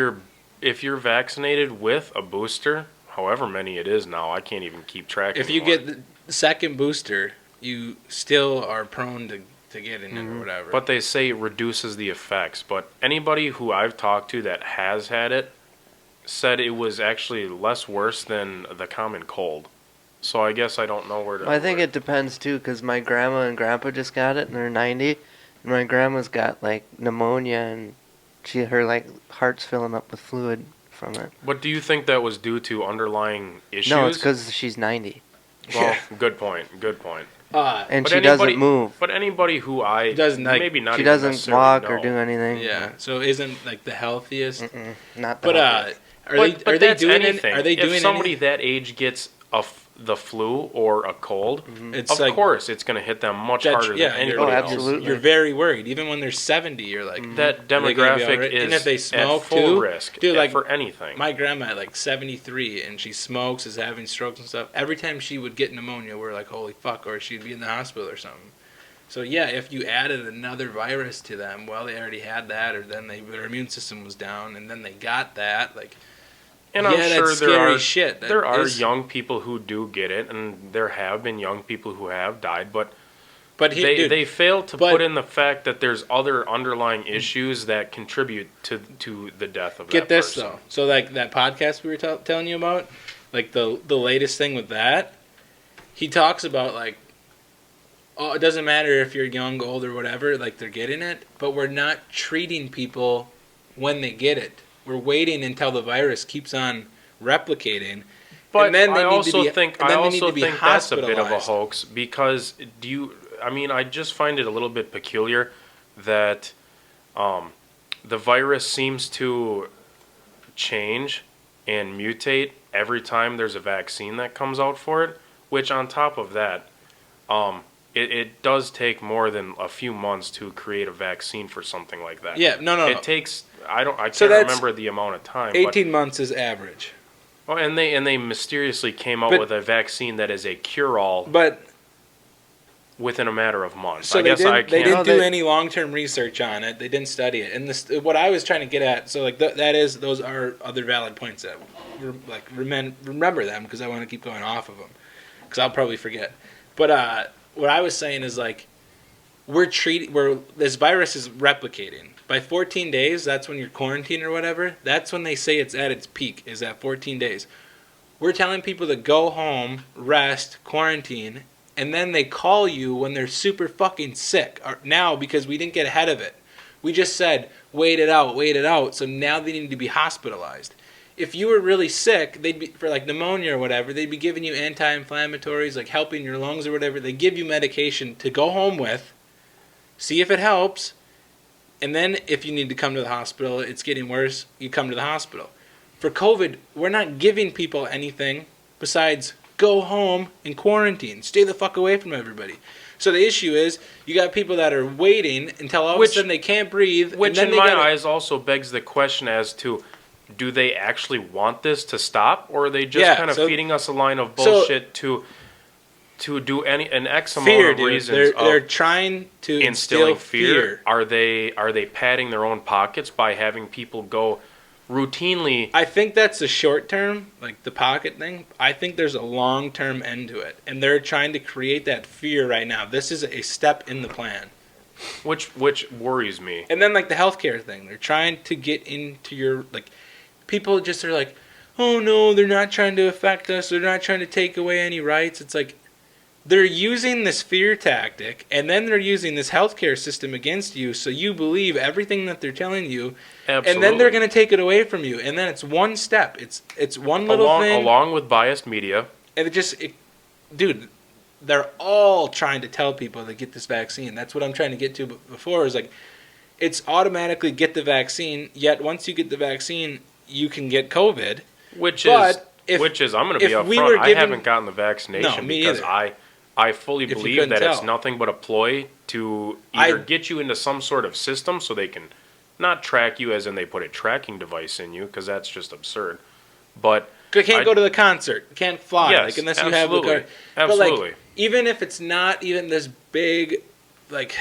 you're vaccinated with a booster, however many it is now, I can't even keep track. If you anymore. get the second booster, you still are prone to getting it or whatever. But they say it reduces the effects. But anybody who I've talked to that has had it said it was actually less worse than the common cold. So I guess I don't know where to. Well, I think it depends too, because my grandma and grandpa just got it, and they're 90. And my grandma's got like pneumonia, and her like heart's filling up with fluid from it. But do you think that was due to underlying issues? No, it's because she's 90. Well, good point. Good point. and But she doesn't move. But anybody who Doesn't, like, maybe not She even doesn't necessarily walk know. or do anything. Yeah. So isn't like the healthiest. Not But that. are they that's doing anything. Are they doing if somebody anything? that age gets the flu or a cold, It's of like course it's going to hit them much harder than you're, anybody else. absolutely. You're very worried. Even when they're 70, you're like That are they gonna be all demographic right? is And if they smoke at full too, risk dude, like for anything. my grandma at like 73 and she smokes, is having strokes and stuff. Every time she would get pneumonia, we're like, holy fuck, or she'd be in the hospital or something. So yeah, if you added another virus to them, well, they already had that, or then their immune system was down, and then they got that, like. And Yeah, I'm sure that's there scary are shit. That there are is- young people who do get it, and there have been young people who have died, but dude, they fail to but- put in the fact that there's other underlying issues that contribute to the death of get that this person. though. So like that podcast we were telling you about, like the latest thing with that, he talks about like, oh, it doesn't matter if you're young, old, or whatever, like they're getting it, but we're not treating people when they get it. We're waiting until the virus keeps on replicating. But and then I also think that's a bit of a hospitalized. hoax because I just find it a little bit peculiar that the virus seems to change and mutate every time there's a vaccine that comes out for it, which on top of that, it does take more than a few months to create a vaccine for something like that. Yeah, no. It takes I can't that's remember the amount of time. 18 months is average. But, and they mysteriously came out But- with a vaccine that is a cure-all But within a matter of months. so I guess I they can't. didn't do any long-term research on it. They didn't study it. And this, what I was trying to get at, so like those are other valid points that like remember them because I want to keep going off of them because I'll probably forget. But what I was saying is like this virus is replicating. By 14 days, that's when you're quarantined or whatever. That's when they say it's at its peak, is at 14 days. We're telling people to go home, rest, quarantine, and then they call you when they're super fucking sick. Now, because we didn't get ahead of it. We just said, wait it out, so now they need to be hospitalized. If you were really sick, they'd be, for like pneumonia or whatever, they'd be giving you anti-inflammatories, like helping your lungs or whatever. They give you medication to go home with, see if it helps, and then if you need to come to the hospital, it's getting worse, you come to the hospital. For COVID, we're not giving people anything besides go home and quarantine. Stay the fuck away from everybody. So the issue is, you got people that are waiting until all of a sudden they can't breathe. Which and then in my eyes also begs the question as to, do they actually want this to stop, or are they just kind of feeding us a line of bullshit to do an X amount fear, of dude. reasons? They're trying to instilling instill fear. Are they padding their own pockets by having people go routinely? I think that's the short term, like the pocket thing. I think there's a long term end to it, and they're trying to create that fear right now. This is a step in the plan. Which worries me. And then like the healthcare thing, they're trying to get into your like. People just are like, oh no, they're not trying to affect us. They're not trying to take away any rights. It's like they're using this fear tactic, and then they're using this healthcare system against you, so you believe everything that they're telling you, Absolutely. and then they're going to take it away from you. And then it's one step. It's one little thing. Along with biased media. And dude, they're all trying to tell people to get this vaccine. That's what I'm trying to get to before, is like, it's automatically get the vaccine, yet once you get the vaccine, you can get COVID. I'm going to be upfront. I haven't gotten the vaccination because either. I fully believe that it's tell. nothing but a ploy to either get you into some sort of system so they can not track you as in they put a tracking device in you, because that's just absurd. But you can't go to the concert. You can't fly. Yes, like, unless absolutely. you have the card. Absolutely. But like, even if it's not even this big, like,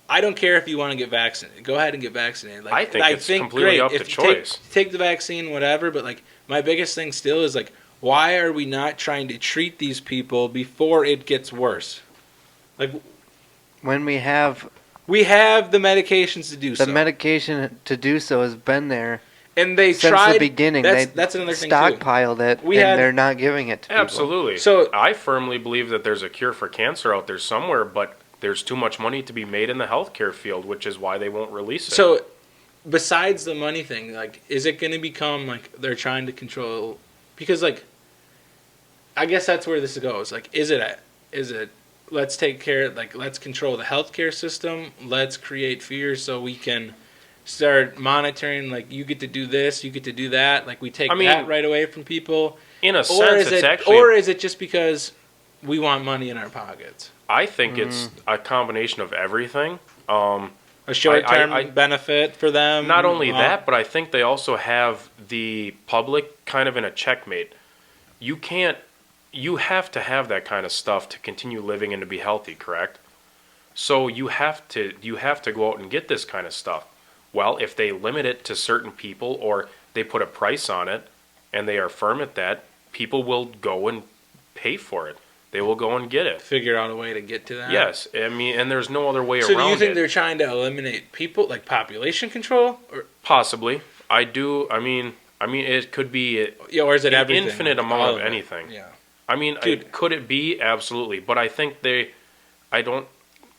I don't care if you want to get vaccinated. Go ahead and get vaccinated. Like, I think it's completely up to choice. Take the vaccine, whatever. But like, my biggest thing still is like, why are we not trying to treat these people before it gets worse? Like, when we have the medications to do so. The medication to do so has been there. And they since tried, the beginning. That's another thing too. Stockpiled it, they're not giving it to people. Absolutely. So I firmly believe that there's a cure for cancer out there somewhere, but there's too much money to be made in the healthcare field, which is why they won't release it. So, besides the money thing, like, is it going to become like they're trying to control? Because like, I guess that's where this goes. Like, is it let's take care, like, let's control the healthcare system. Let's create fear so we can start monitoring, like, you get to do this, you get to do that. Like, we take that right away from people. In a sense, it's actually... Or is it just because we want money in our pockets? I think it's a combination of everything. A short-term benefit for them. Not only that, but I think they also have the public kind of in a checkmate. You have to have that kind of stuff to continue living and to be healthy, correct? So you have to go out and get this kind of stuff. Well, if they limit it to certain people or they put a price on it and they are firm at that, people will go and pay for it. They will go and get it. Figure out a way to get to that. Yes, I mean, and there's no other way around it. So do you think they're trying to eliminate people, like population control? Or? Possibly. I do. I mean, it could be or is it an everything? Infinite amount of anything. Yeah. I mean, could it be? Absolutely. But I think I don't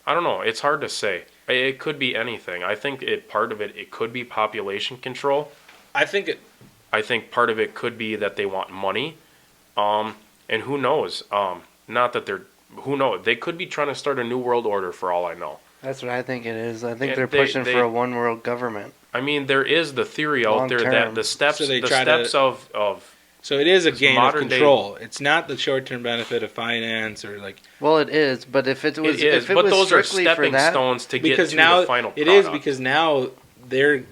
know. It's hard to say. It could be anything. I think part of it could be population control. I think part of it could be that they want money. And who knows? Not that who knows? They could be trying to start a new world order for all I know. That's what I think it is. I think they're pushing for a one world government. I mean, there is the theory out there that the steps of so it is a game of control. It's not the short-term benefit of finance or like. Well, it is, but if it was, but those are stepping stones to get to the final product. It is because now they're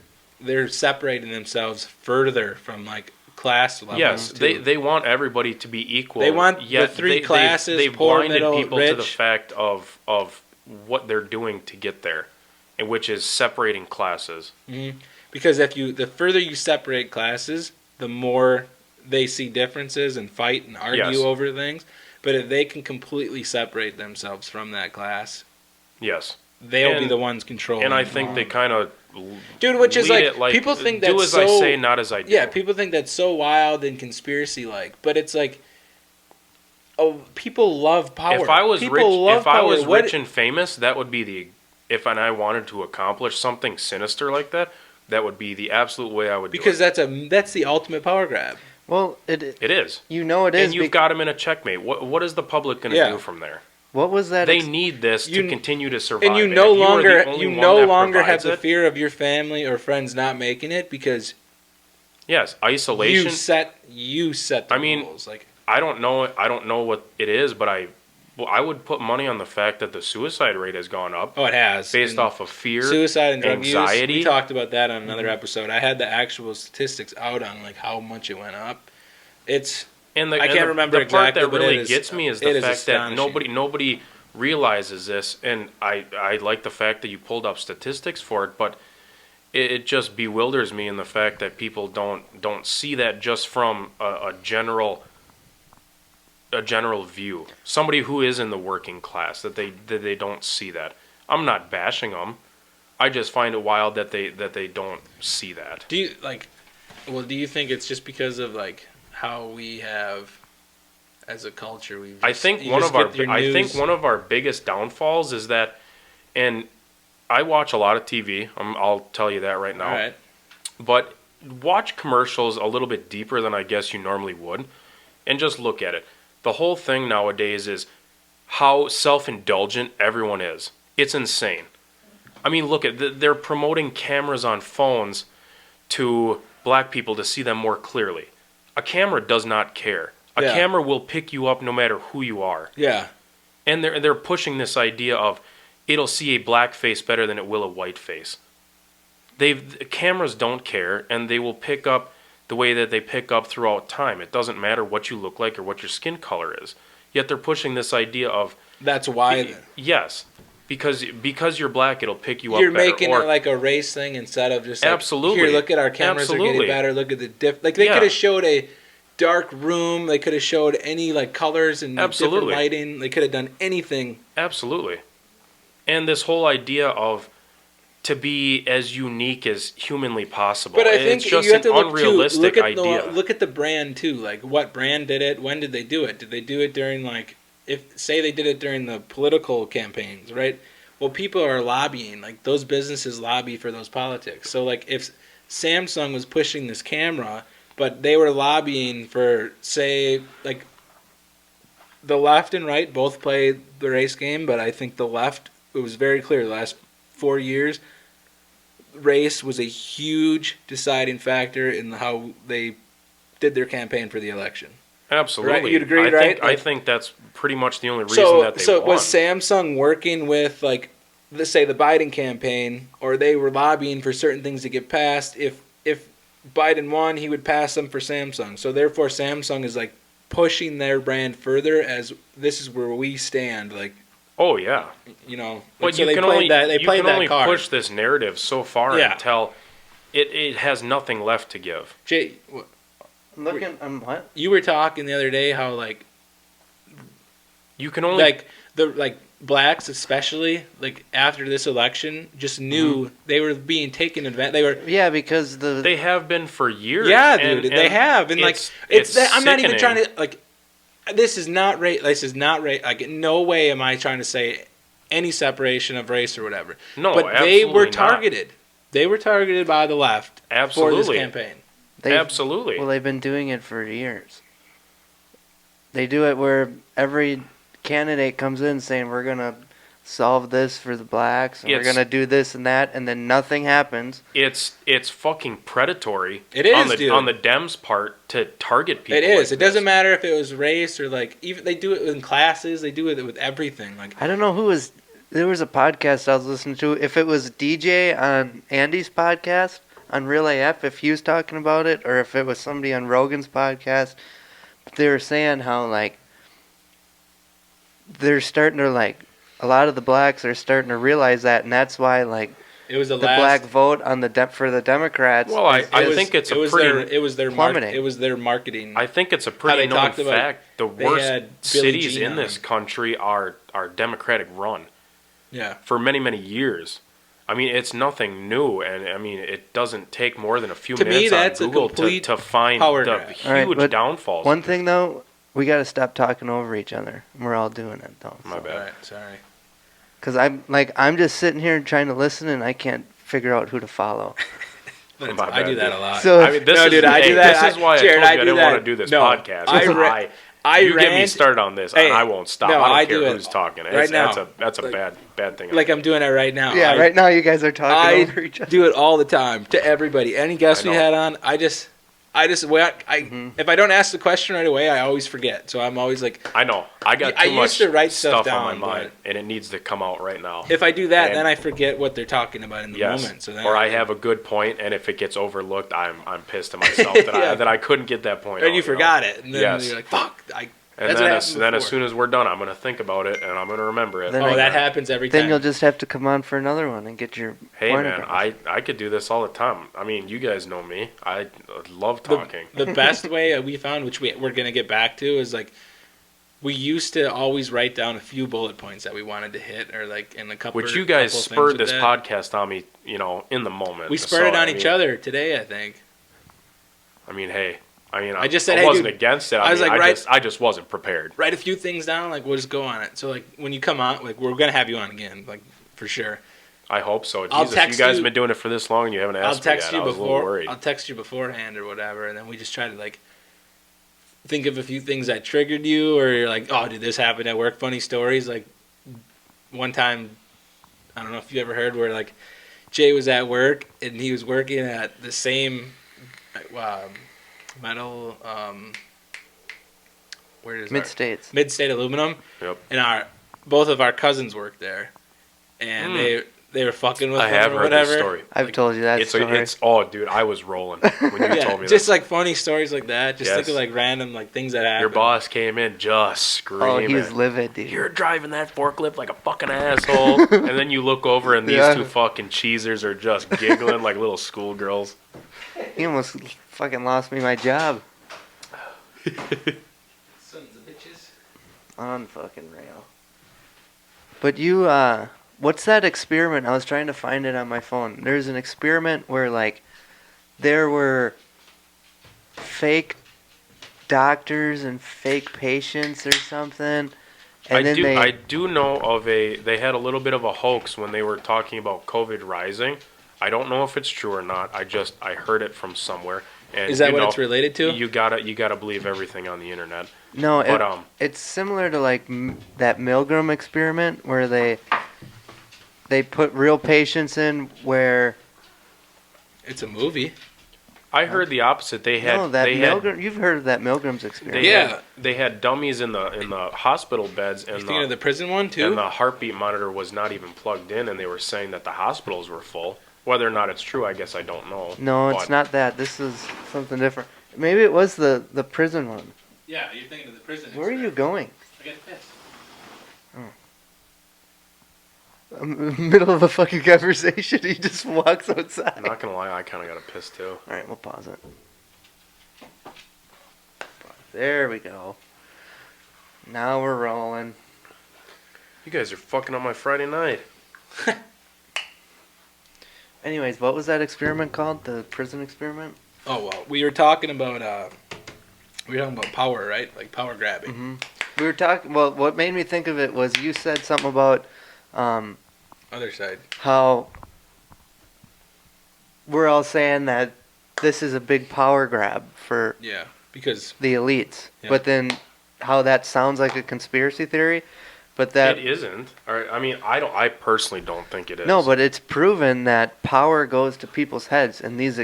separating themselves further from like class levels. Yes, they want everybody to be equal. They want the three classes. They've poor, blinded middle, people rich. to the fact of what they're doing to get there, and which is separating classes. Mm-hmm. Because the further you separate classes, the more they see differences and fight and argue over things. But if they can completely separate themselves from that class, yes, they'll be the ones controlling. And I think they kind of, which is like people think that's do as so, I say, not as I do. Yeah, people think that's so wild and conspiracy-like, but it's like, people love power. If I was rich and famous, that would be I wanted to accomplish something sinister like that, that would be the absolute way I would do it. Because that's the ultimate power grab. Well, it is. You know it is. And you've got them in a checkmate. What is the public going to do from there? What was that? They need this to continue to survive. And you no longer have the fear of your family or friends not making it because isolation. You set the rules. Like I don't know what it is, but I would put money on the fact that the suicide rate has gone up. Oh, it has. Based off of fear, suicide and drug anxiety. Use. We talked about that on another episode. I had the actual statistics out on like how much it went up. I can't remember exactly. The part that really gets me is the fact that nobody realizes this, and I like the fact that you pulled up statistics for it, but it just bewilders me in the fact that people don't see that just from a general view. Somebody who is in the working class, that they don't see that. I'm not bashing them. I just find it wild that they don't see that. Do you think it's just because of like how we have as a culture I think one of our biggest downfalls is that, and I watch a lot of TV, I'll tell you that right now. All right. But watch commercials a little bit deeper than I guess you normally would, and just look at it. The whole thing nowadays is how self-indulgent everyone is. It's insane. I mean, look at they're promoting cameras on phones to black people to see them more clearly. A camera does not care. A camera will pick you up no matter who you are. Yeah. And they're pushing this idea of it'll see a black face better than it will a white face. Cameras don't care, and they will pick up the way that they pick up throughout time. It doesn't matter what you look like or what your skin color is. Yet they're pushing this idea of that's why. Yes, because you're black, it'll pick you up. You're making it like a race thing instead of just like, absolutely. Here, look at our cameras are getting better. Look at the like they could have showed a dark room. They could have showed any like colors and different lighting. They could have done anything. Absolutely. And this whole idea of to be as unique as humanly possible. But I think it's just you have to an unrealistic idea. Look at the brand too. Like what brand did it? When did they do it? Did they do it during like say they did it during the political campaigns, right? Well, people are lobbying. Like those businesses lobby for those politics. So like if Samsung was pushing this camera, but they were lobbying for say like the left and right both play the race game, but I think the left, it was very clear the last 4 years, race was a huge deciding factor in how they did their campaign for the election. Absolutely. Right? You'd agree, right? I think that's pretty much the only reason that they So won. was Samsung working with, like, let's say the Biden campaign, or they were lobbying for certain things to get passed? If Biden won, he would pass them for Samsung. So therefore, Samsung is like pushing their brand further as this is where we stand. Like, oh yeah, you know. but so you they can played only that. They you played can that only card. push this narrative so far Yeah. until it has nothing left to give. Jay, I'm what? you were talking the other day how like You can only like blacks especially like after this election just knew they were being taken advantage. They were. Yeah, because they have been for years. Yeah, and, dude, they have, and like it's I'm not even sickening. trying to like. This is not race. This is not race. Like, in no way am I trying to say any separation of race or whatever. No, but they absolutely were not. targeted. They were targeted by the left for Absolutely. this campaign. Absolutely. Well, they've been doing it for years. They do it where every candidate comes in saying we're gonna solve this for the blacks and we're gonna do this and that, and then nothing happens. It's fucking predatory. It is, on the dude. on the Dems' part to target people. It is. Like It doesn't this. matter if it was race or like even they do it in classes. They do it with everything. Like I don't know who was. There was a podcast I was listening to. If it was DJ on Andy's podcast on Real AF, if he was talking about it, or if it was somebody on Rogan's podcast, they were saying how like they're starting to like a lot of the blacks are starting to realize that, and that's why like it was the black vote on the for the Democrats. Well, I think it's a pretty. it was their plummeting. it was their marketing. I think it's a How pretty they known talked about fact. The they worst had Billie cities Jean in on this them. country are Democratic run Yeah. for many, many years. I mean, it's nothing new, and I mean, it doesn't take more than a few To me, minutes that's a on Google complete to find power the grab. huge All right, but downfalls. One thing though, we got to stop talking over each other. We're all doing it though. My bad. All right. Sorry. Because I'm just sitting here trying to listen, and I can't figure out who to follow. But My I do bad, that dude. a lot. So I mean, this No, is, dude, I hey, do that. This is why Jared, I told I you I do didn't that. want to do this No, podcast. I You get me rant- started on this, Hey, and I won't stop. no, I I don't care do it who's talking. right now. That's a Like- bad thing. like I'm doing it right now. Yeah, right now you guys are talking I over each other. do it all the time to everybody. Any guest I we know. had on, I just if I don't ask the question right away, I always forget. So I'm always like, I know. I got I too used much to write stuff stuff on down, my mind, and it needs to come out right now. if I do that, And- then I forget what they're talking about in the Yes. moment. So then Or I have a good point, and if it gets overlooked, I'm pissed at myself that Yeah. I couldn't get that point. and out, you know? forgot it, and then Yes. you're like, fuck. And That's then what as happened before. soon as we're done, I'm gonna think about it, and I'm gonna remember it. Then Oh, I- that happens every time. Then you'll just have to come on for another one and get your Hey point man, across. I could do this all the time. I mean, you guys know me. I love talking. The best way we found, which we're going to get back to, is like we used to always write down a few bullet points that we wanted to hit, or like in a couple. Which you guys couple spurred things with this that. podcast on me, in the moment. We spurred it So, on I each mean- other today, I think. I mean, hey. I just said, I hey, wasn't dude, against it. I was mean, like, I just wasn't prepared. Write a few things down, like we'll just go on it. So like when you come on, like we're gonna have you on again, like for sure. I hope so. I'll Jesus, you text guys you- have been doing it for this long, and you haven't I'll asked me text yet. you I was a little before. worried. I'll text you beforehand or whatever, and then we just try to like think of a few things that triggered you, or you're like, oh, did this happen at work? Funny stories. Like one time, I don't know if you ever heard where like Jay was at work and he was working at the same metal. Where is Mid States. Mid-State Aluminum? Yep. And both of our cousins worked there, and they were fucking with I them have or heard whatever. this story. I've told you that story. Dude, I was rolling when you Yeah, told me just this. like funny stories like that. Just think Yes. of like random like things that happen. Your boss came in just Oh, screaming. he was livid, dude. You're driving that forklift like a fucking asshole. And then you look over and these Yeah. two fucking cheesers are just giggling like little schoolgirls. He almost fucking lost me my job. Sons of bitches. On fucking rail. But you, what's that experiment? I was trying to find it on my phone. There's an experiment where, like, there were fake doctors and fake patients or something. And I do know of they had a little bit of a hoax when they were talking about COVID rising. I don't know if it's true or not. I heard it from somewhere. And Is that what it's related to? You gotta believe everything on the internet. No, But it's similar to like that Milgram experiment where they put real patients in where. It's a movie. I heard the opposite. They had You've heard of that Milgram's experiment. They had dummies in the hospital beds, and You thinking of the prison one too? and the heartbeat monitor was not even plugged in, and they were saying that the hospitals were full. Whether or not it's true, I guess I don't know. No, it's not that. This is something different. Maybe it was the prison one. Yeah, you're thinking of the prison. Where are you going? I got pissed. Middle of a fucking conversation, he just walks outside. I'm not gonna lie, I kind of got a piss too. All right, we'll pause it. There we go. Now we're rolling. You guys are fucking on my Friday night. Anyways, what was that experiment called? The prison experiment? Oh well, we were talking about power, right? Like power grabbing. Mm-hmm. We were talking. Well, what made me think of it was you said something about Other side. how we're all saying that this is a big power grab for because the elites, Yeah. but then how that sounds like a conspiracy theory, but that It isn't. I mean, I personally don't think it is. no, but it's proven that power goes to people's heads in these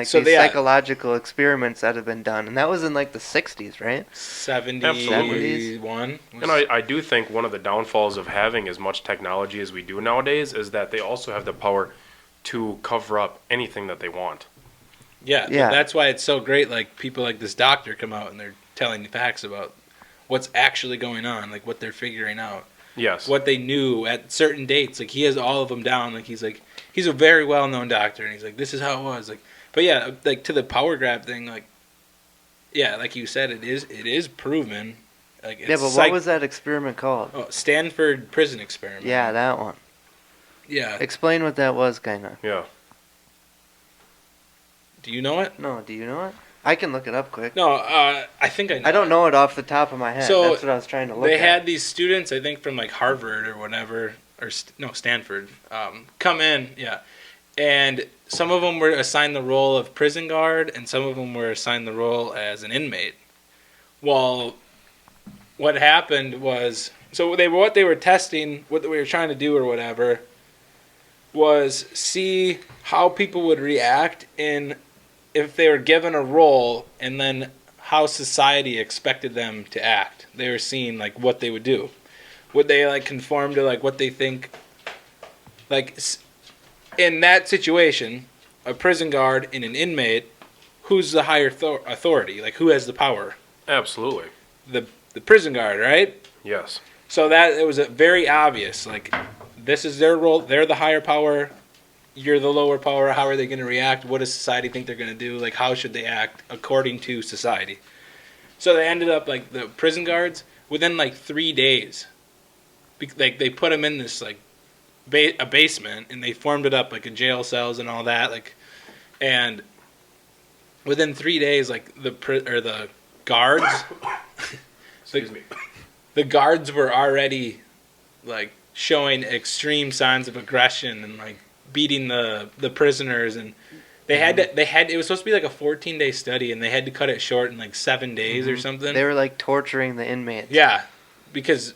psychological experiments that have been done, and that was in like the 60s, right? 71. And I do think one of the downfalls of having as much technology as we do nowadays is that they also have the power to cover up anything that they want. Yeah. That's why it's so great. Like people like this doctor come out and they're telling the facts about what's actually going on, like what they're figuring out. Yes. What they knew at certain dates. Like he has all of them down. Like he's a very well known doctor, and he's like, this is how it was. Like, but yeah, like to the power grab thing, like, yeah, like you said, it is proven. Like, it's But what was that experiment called? Oh, Stanford prison experiment. Yeah, that one. Yeah. Explain what that was, kinda. Yeah. Do you know it? No, do you know it? I can look it up quick. No, I think I know. I don't know it off the top of my head. So that's what I was trying to look at. They had these students, I think from like Harvard or whatever, or Stanford, come in, and some of them were assigned the role of prison guard, and some of them were assigned the role as an inmate. Well, what happened was, what they were testing, what we were trying to do or whatever, was see how people would react if they were given a role, and then how society expected them to act. They were seeing like what they would do. Would they like conform to like what they think? Like in that situation, a prison guard and an inmate, who's the higher authority? Like who has the power? Absolutely. The prison guard, right? Yes. So that it was very obvious. Like this is their role. They're the higher power. You're the lower power. How are they going to react? What does society think they're going to do? Like, how should they act according to society? So they ended up, like, the prison guards, within, like, 3 days. Like, they put them in this, like, a basement, and they formed it up, like, a jail cells and all that. Like, and within 3 days, like, the guards... Excuse me. The guards were already, like, showing extreme signs of aggression and, like, beating the prisoners, and they had it was supposed to be like a 14-day study, and they had to cut it short in like 7 days or something. They were like torturing the inmates. Yeah, because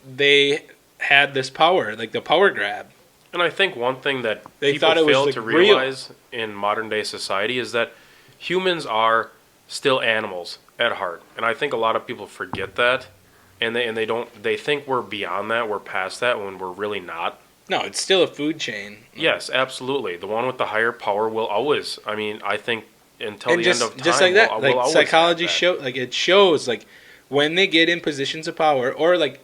they had this power, like the power grab. And I think one thing that They people thought it was, fail like, to realize in modern day society is that humans are still animals at heart. And I think a lot of people forget that, and they think we're beyond that, we're past that, when we're really not. No, it's still a food chain. Yes, absolutely. The one with the higher power will always. I mean, I think until And the end of time, just like that, we'll like always psychology have that. it shows like when they get in positions of power, or like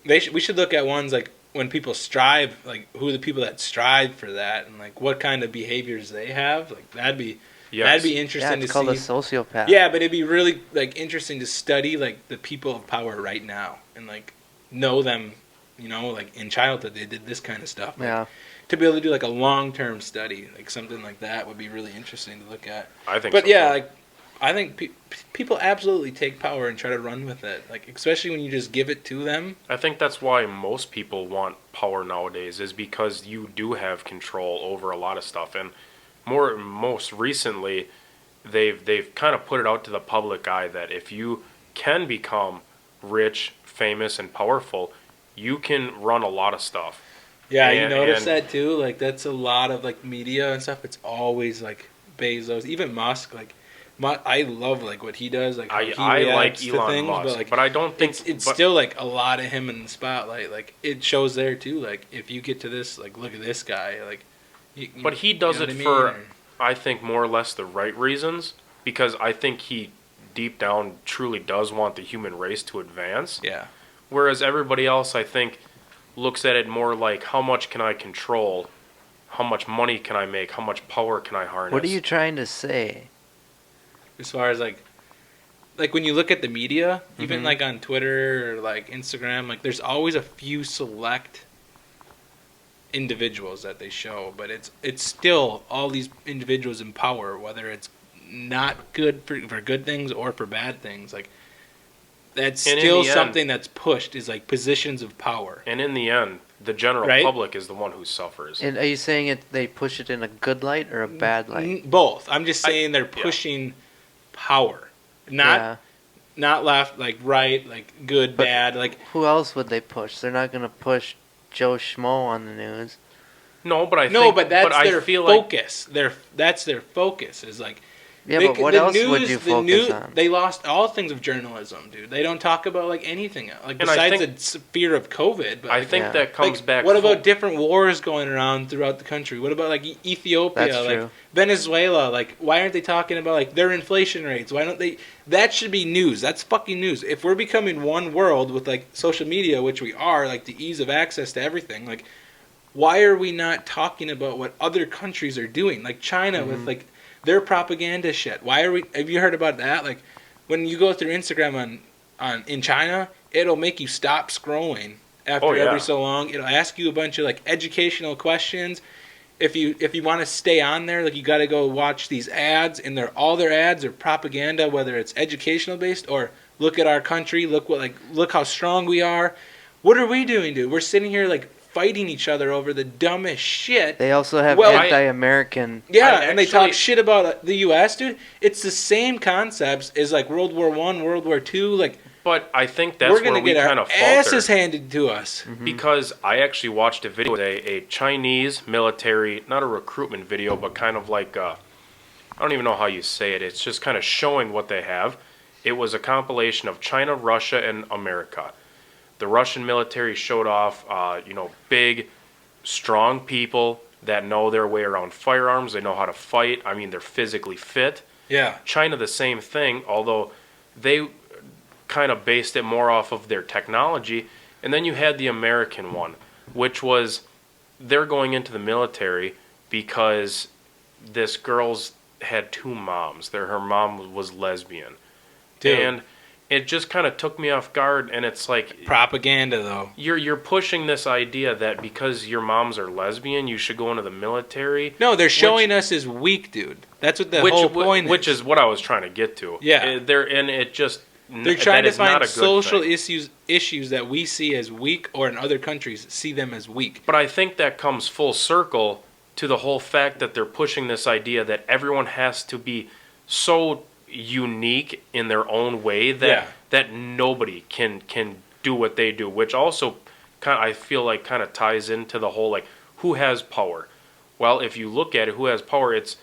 we should look at ones like when people strive, like who are the people that strive for that, and like what kind of behaviors they have. Like that'd be interesting it's to called see. a sociopath. Yeah, but it'd be really like interesting to study like the people of power right now and like know them. You know, like in childhood, they did this kind of stuff. Like, Yeah. To be able to do like a long-term study, like something like that, would be really interesting to look at. I think. But so, yeah, too. like I think people absolutely take power and try to run with it. Like especially when you just give it to them. I think that's why most people want power nowadays, is because you do have control over a lot of stuff. And most recently, they've kind of put it out to the public eye that if you can become rich, famous, and powerful, you can run a lot of stuff. Yeah, you notice that too. Like that's a lot of like media and stuff. It's always like Bezos, even Musk. Like, I love like what he does. Like how I like Elon things, Musk, but I don't think it's still like a lot of him in the spotlight. Like it shows there too. Like if you get to this, like look at this guy. Like, but he does it for I think more or less the right reasons, because I think he deep down truly does want the human race to advance. Yeah. Whereas everybody else, I think, looks at it more like how much can I control, how much money can I make, how much power can I harness. What are you trying to say? As far as like when you look at the media, even like on Twitter or like Instagram, like there's always a few select individuals that they show, but it's still all these individuals in power, whether it's not good for good things or for bad things. Like that's still something that's pushed is like positions of power. And in the end, the general public is the one who suffers. And are you saying they push it in a good light or a bad light? Both. I'm just saying they're pushing power, not left, like right, like good, bad. Like who else would they push? They're not going to push Joe Schmo on the news. No, but that's their focus. That's their focus. Is like. Yeah, but what else would you focus on? They lost all things of journalism, dude. They don't talk about like anything else. Like besides the fear of COVID. But I think that comes back. What about different wars going around throughout the country? What about like Ethiopia, That's like true. Venezuela? Like why aren't they talking about like their inflation rates? Why don't they? That should be news. That's fucking news. If we're becoming one world with like social media, which we are, like the ease of access to everything, like why are we not talking about what other countries are doing? Like China with like their propaganda shit. Why are we? Have you heard about that? Like, when you go through Instagram in China, it'll make you stop scrolling after every so long. It'll ask you a bunch of like educational questions. If you want to stay on there, like you got to go watch these ads, and all their ads are propaganda, whether it's educational based or look at our country, look how strong we are. What are we doing, dude? We're sitting here like fighting each other over the dumbest shit. They also have anti-American. Yeah, and they talk shit about the U.S., dude. It's the same concepts as like World War I, World War II. Like, but I think that's where we kind of falter. Asses handed to us. Because I actually watched a video with a Chinese military, not a recruitment video, but kind of like I don't even know how you say it. It's just kind of showing what they have. It was a compilation of China, Russia, and America. The Russian military showed off, big, strong people that know their way around firearms. They know how to fight. I mean, they're physically fit. Yeah. China, the same thing, although they kind of based it more off of their technology. And then you had the American one, which was they're going into the military because this girl's had two moms. Her mom was lesbian. Dude. And it just kind of took me off guard, and it's like propaganda, though. You're pushing this idea that because your moms are lesbian, you should go into the military. No, they're showing us as weak, dude. That's what the whole point is. Which is what I was trying to get to. Yeah, they're trying to find social issues that we see as weak, or in other countries see them as weak. But I think that comes full circle to the whole fact that they're pushing this idea that everyone has to be so unique in their own way that nobody can do what they do, which also I feel like kind of ties into the whole like who has power. Well, if you look at it, who has power, it's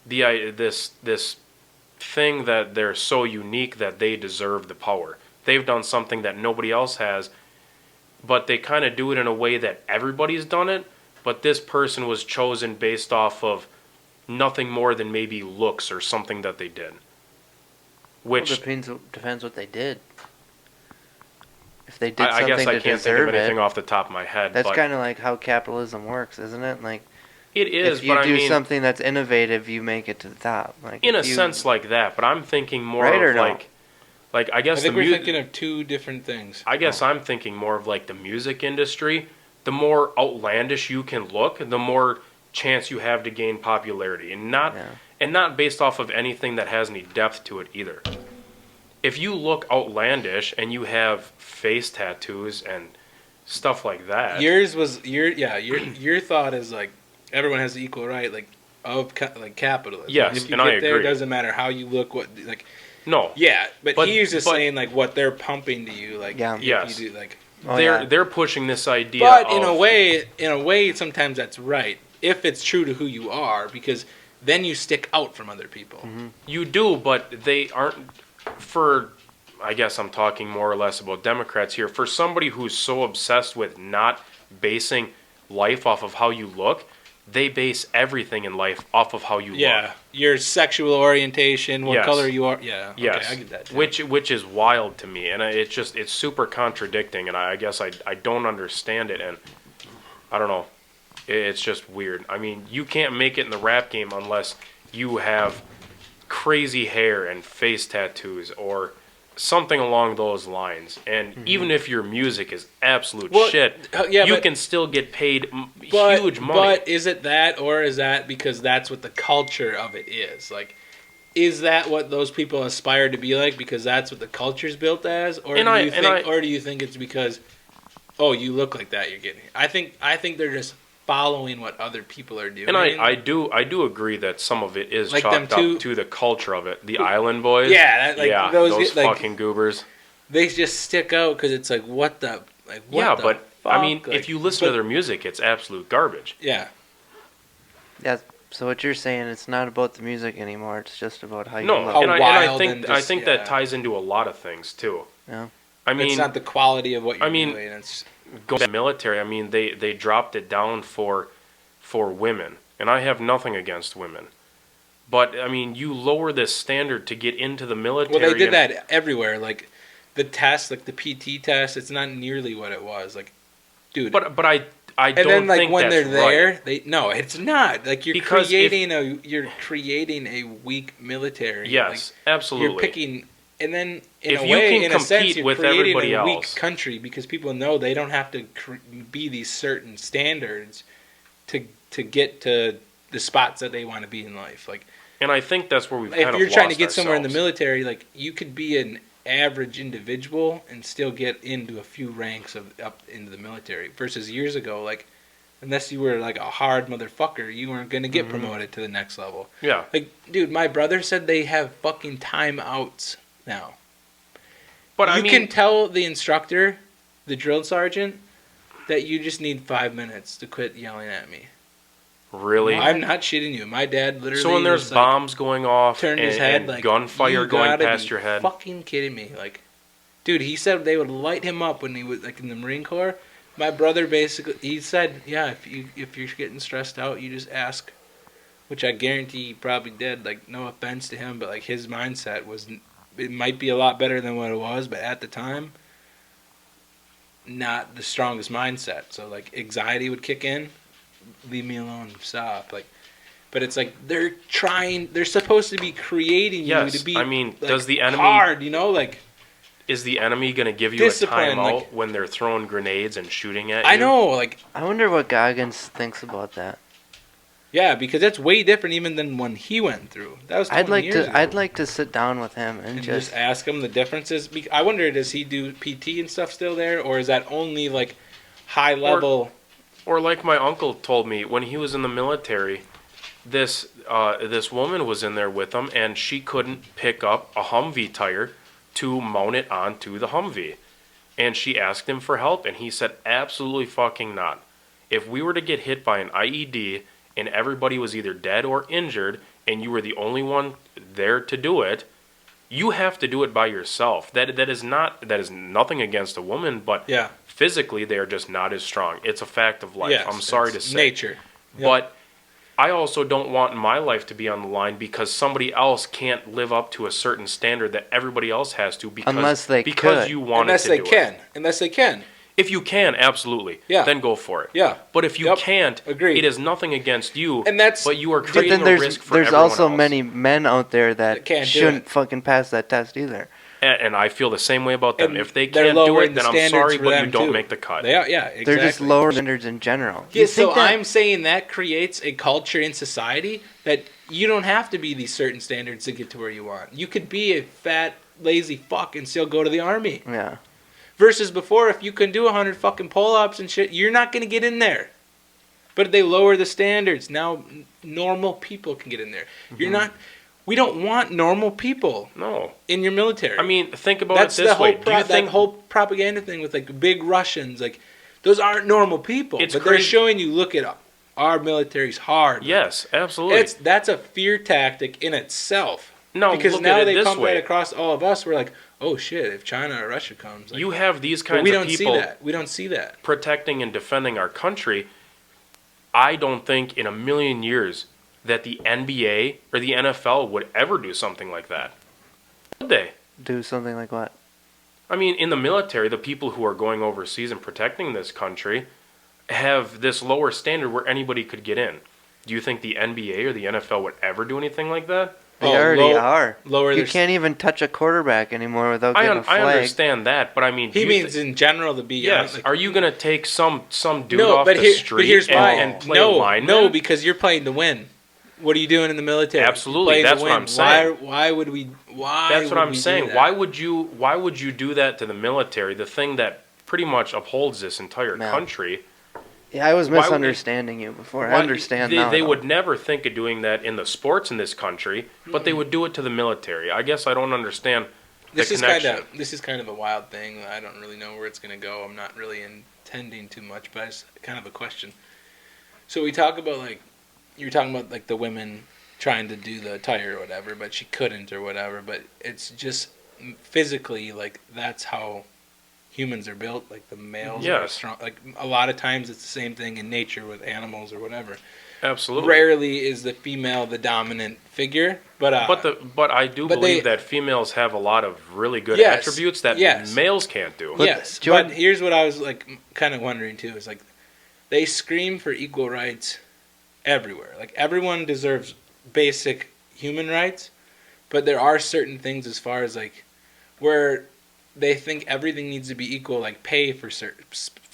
this thing that they're so unique that they deserve the power. They've done something that nobody else has, but they kind of do it in a way that everybody's done it, but this person was chosen based off of nothing more than maybe looks or something that they did. Which depends what they did. If they did I something guess I to can't think deserve of anything it, off the top of my head. That's kind of like how capitalism works, isn't it? Like it is. If you but do I mean, something that's innovative, you make it to the top. Like in a sense like that. But I'm thinking more right of no? like I guess I think we're thinking of two different things. I guess I'm thinking more of like the music industry. The more outlandish you can look, the more chance you have to gain popularity, and not based off of anything that has any depth to it either. If you look outlandish and you have face tattoos and stuff like that, your thought is like everyone has the equal right. Like of capitalism. Yes, if you and get I there, agree. it doesn't matter how you look. No. Yeah, but he's just but- saying like what they're pumping to you. Like Yeah. if Yes. you do like. They're pushing this idea. But of, in a way, sometimes that's right if it's true to who you are, because then you stick out from other people. Mm-hmm. You do, but they aren't. For, I guess I'm talking more or less about Democrats here. For somebody who's so obsessed with not basing life off of how you look, they base everything in life off of how you Yeah, look. your sexual orientation, what Yes. color you are. Yeah, Yes, okay, I get that too. which is wild to me, and it's super contradicting, and I guess I don't understand it, and I don't know, it's just weird. I mean, you can't make it in the rap game unless you have crazy hair and face tattoos or something along those lines, and even if your music is absolute shit, you can still get paid huge money. But is it that, or is that because that's what the culture of it is? Like, is that what those people aspire to be like because that's what the culture's built as, or do you think it's because, oh, you look like that, you're getting it? I think they're just following what other people are doing. And I do agree that some of it is Like chalked them two- up to the culture of it. The Island Boys, Yeah, those fucking goobers. They just stick out because it's like what the But fuck? I mean, Like, if you listen to their music, it's absolute garbage. yeah. Yeah. So what you're saying, it's not about the music anymore. It's just about how you No, look. How and I wild think and I just- think yeah. that ties into a lot of things too. Yeah. I mean, It's not the quality of what you're I mean, doing. It's going to the military, I mean, they dropped it down for women, and I have nothing against women, but I mean, you lower this standard to get into the military. well, they did that everywhere. Like the test, like the PT test, it's not nearly what it was. Like, dude. But I and don't then like think when that's they're there, right. no, it's not. Like you're Because you're creating a weak military. Yes, Like, absolutely. you're picking. And then, If you can in a sense, compete you're with creating everybody a weak else. country because people know they don't have to be these certain standards to get to the spots that they want to be in life. Like, And I think that's where we've if kind of you're trying to lost get somewhere in the ourselves. military, like you could be an average individual and still get into a few ranks of up into the military. Versus years ago, like unless you were like a hard motherfucker, you weren't gonna get promoted to the next level. Yeah. Like, dude, my brother said they have fucking timeouts now. But You I mean, can tell the instructor, the drill sergeant, that you just need 5 minutes to quit yelling at me. really? I'm not shitting you. My dad literally. So when there's was, bombs going off turned and, his head and like gunfire "You going gotta past be your head, Fucking kidding me? Like, dude, he said they would light him up when he was like in the Marine Corps. My brother basically, he said, yeah, if you're getting stressed out, you just ask. Which I guarantee he probably did. Like, no offense to him, but like his mindset was, it might be a lot better than what it was, but at the time, not the strongest mindset. So like anxiety would kick in, leave me alone, stop. Like, but it's like they're supposed to be creating Yes, you to be. I mean, like, does the enemy- hard? You know, like is the enemy going to give you Discipline, a timeout like- when they're throwing grenades and shooting at you? I know, like I wonder what Goggins thinks about that. yeah, because that's way different even than when he went through. That was 20 years ago. I'd like to sit down with him and and just just ask him the differences. I wonder, does he do PT and stuff still there, or is that only like high level? Or like my uncle told me when he was in the military, this woman was in there with him and she couldn't pick up a Humvee tire to mount it onto the Humvee. And she asked him for help and he said absolutely fucking not. If we were to get hit by an IED and everybody was either dead or injured and you were the only one there to do it, you have to do it by yourself. That is nothing against a woman, but Yeah, physically they are just not as strong. It's a fact of life. yes, I'm sorry to it's say. nature. Yep. But I also don't want my life to be on the line because somebody else can't live up to a certain standard that everybody else has to because Unless they because could. you wanted Unless to they do can, it. unless they can. If you can, absolutely. Yeah. Then go for it. Yeah, But if you Yep. can't, Agreed. it is nothing against you. And that's- but you are But creating then a risk for there's everyone also else. many men out there That that can't do shouldn't it. fucking pass that test either. And I feel the same way about them. And If they they're can't do lowering it, the then I'm standards sorry, for but you them, don't too. make the cut. They are. Yeah, exactly. They're just lower standards in general. Yeah, You so think that- I'm saying that creates a culture in society that you don't have to be these certain standards to get to where you want. You could be a fat, lazy fuck and still go to the army. Yeah. Versus before, if you can do 100 fucking pull-ups and shit, you're not gonna get in there. But they lower the standards. Now normal people can get in there. We don't want normal people in your military. I mean, think about it this way. Do you think that whole propaganda thing with like big Russians, like those aren't normal people. But they're showing you, look at our military's hard. Yes, absolutely. That's a fear tactic in itself. No, because look now at it they this pump way. right across all of us. We're like, oh shit, if China or Russia comes, like, you have these kinds we of don't people see that. We don't see that. protecting and defending our country. I don't think in a million years that the NBA or the NFL would ever do something like that. Would they? Do something like what? I mean, in the military, the people who are going overseas and protecting this country have this lower standard where anybody could get in. Do you think the NBA or the NFL would ever do anything like that? They already are. You their can't even touch a quarterback anymore without getting a flag. I understand that, but I mean... He means in general to be... Yes. Like, are you going to take some dude off the street and play lineman? No, because you're playing to win. What are you doing in the military? Absolutely, that's what I'm saying. Why would we... That's what I'm saying. Why would you do that to the military, the thing that pretty much upholds this entire country? Yeah, I was misunderstanding you before. I understand now. They would never think of doing that in the sports in this country, but they would do it to the military. I guess I don't understand the connection. This is kind of a wild thing. I don't really know where it's going to go. I'm not really intending too much, but it's kind of a question. So we talk about, like, you were talking about, like, the women trying to do the tire or whatever, but she couldn't or whatever, but it's just physically, like, that's how humans are built. Like, the males are strong. Like, a lot of times it's the same thing in nature with animals or whatever. Absolutely. Rarely is the female the dominant figure, but I do believe that females have a lot of really good attributes that males can't do. But here's what I was, like, kind of wondering too, is, like, they scream for equal rights everywhere. Like, everyone deserves basic human rights, but there are certain things as far as, like, where they think everything needs to be equal, like pay for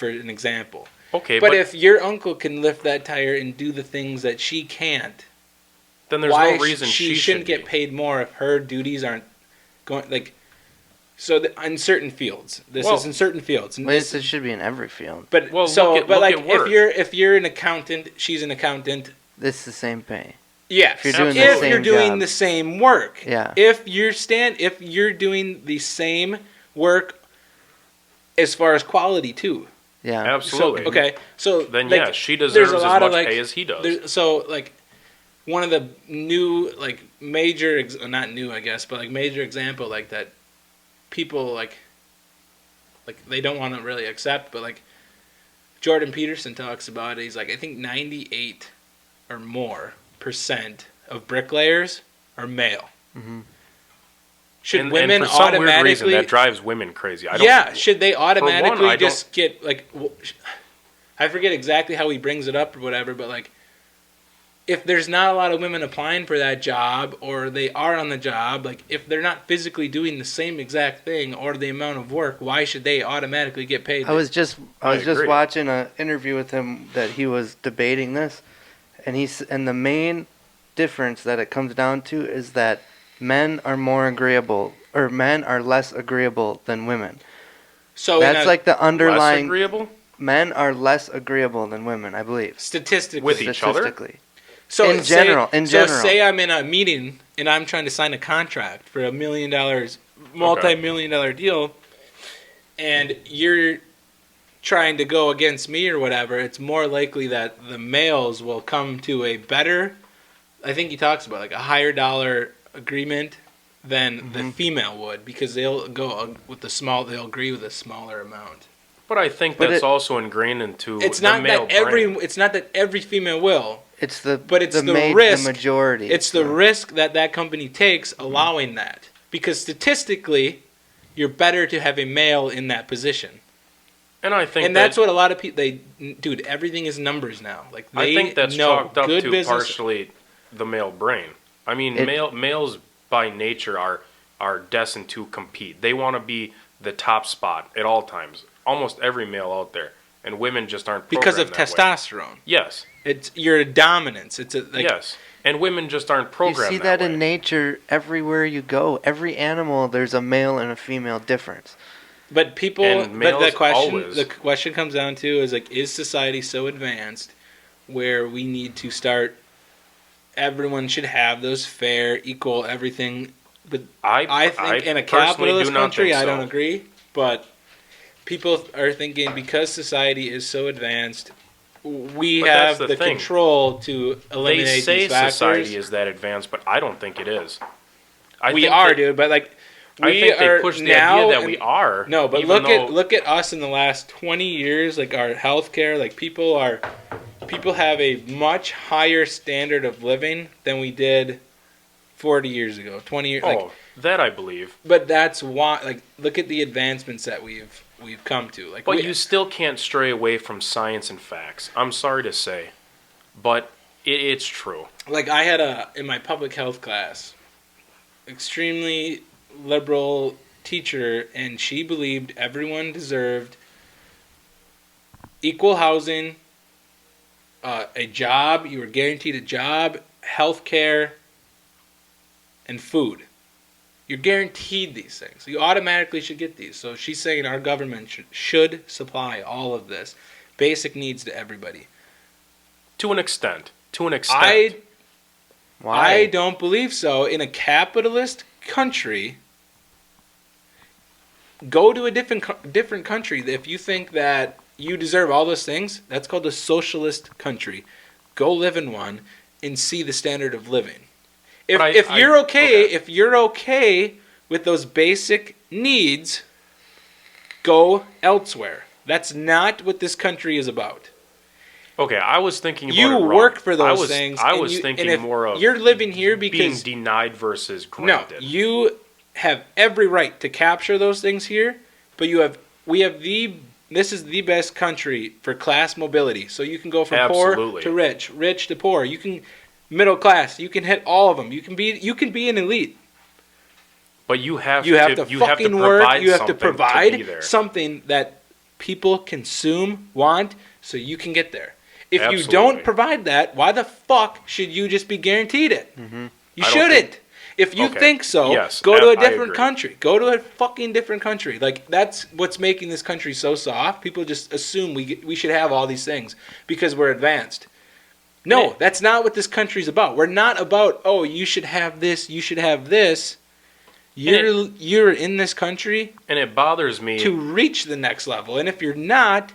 an example. Okay, but if your uncle can lift that tire and do the things that she can't, then there's no reason she shouldn't get paid more if her duties aren't going, like. So in certain fields, is in certain fields. And it should be in every field. But if you're an accountant, she's an accountant. It's the same pay. Yeah, if you're doing the same work. Yeah. If you're doing the same work as far as quality too. Yeah, absolutely. So then she deserves as much pay as he does. So, like, one of the new, like, major, not new I guess, but like major example like that, people like they don't want to really accept, but like Jordan Peterson talks about it. He's like, I think 98 or more % of bricklayers are male. Mm-hmm. Should women and for some weird reason that drives women crazy. Should they automatically just get, like, I forget exactly how he brings it up or whatever, but like, if there's not a lot of women applying for that job, or they are on the job, like, if they're not physically doing the same exact thing or the amount of work, why should they automatically get paid? I was just watching an interview with him that he was debating this, and the main difference that it comes down to is that men are less agreeable than women. So that's like the underlying. Less agreeable? Men are less agreeable than women, I believe. Statistically. With each other? So in general. So say I'm in a meeting and I'm trying to sign a contract for $1 million, multi-million-dollar deal, and you're trying to go against me or whatever, it's more likely that the males will come to a better, I think he talks about, like, a higher dollar agreement than the female would, because they'll go with they'll agree with a smaller amount. But I think that's also ingrained into it's the male brain. It's not that every female will. It's the risk. The majority. It's the risk that company takes allowing that, because statistically, you're better to have a male in that position. And I think that's what a lot of people dude. Everything is numbers now. Like, I think that's chalked up to partially the male brain. I mean, males by nature are destined to compete. They want to be the top spot at all times. Almost every male out there, and women just aren't because of that testosterone. Way. Yes, you're a dominance. Yes, and women just aren't programmed. You see that way. In nature everywhere you go. Every animal, there's a male and a female difference. But the question comes down to is, like, is society so advanced where we need to start. Everyone should have those fair, equal, everything. But I think in a capitalist country, I don't agree. But people are thinking because society is so advanced, we have the control to eliminate these factors. They say society is that advanced, but I don't think it is. We are, dude. But like, I think they push the idea that we are. No, but look at us in the last 20 years. Like our healthcare, like people have a much higher standard of living than we did 40 years ago, 20 years. Oh, that I believe. But that's why, like, look at the advancements that we've come to. Like, but you still can't stray away from science and facts. I'm sorry to say, but it's true. Like I had in my public health class, extremely liberal teacher, and she believed everyone deserved equal housing, a job. You were guaranteed a job, health care, and food. You're guaranteed these things. You automatically should get these. So she's saying our government should supply all of this. Basic needs to everybody. To an extent. I don't believe so. In a capitalist country, go to a different country. If you think that you deserve all those things, that's called a socialist country. Go live in one and see the standard of living. If you're okay with those basic needs, go elsewhere. That's not what this country is about. Okay, I was thinking about you it wrong. work for those things. I was thinking more of you're living here because being denied versus granted. No, you have every right to capture those things here, but this is the best country for class mobility. So you can go from poor to rich, rich to poor. You can middle class. You can hit all of them. You can be an elite. But you have to fucking work. You have to provide something that people consume, want, so you can get there. If you don't provide that, why the fuck should you just be guaranteed it? Mm-hmm. You shouldn't. If you think so, go to a different country. Go to a fucking different country. Like, that's what's making this country so soft. People just assume we should have all these things because we're advanced. No, that's not what this country's about. We're not about, oh, you should have this, you should have this. You're in this country. And it bothers me. To reach the next level. And if you're not,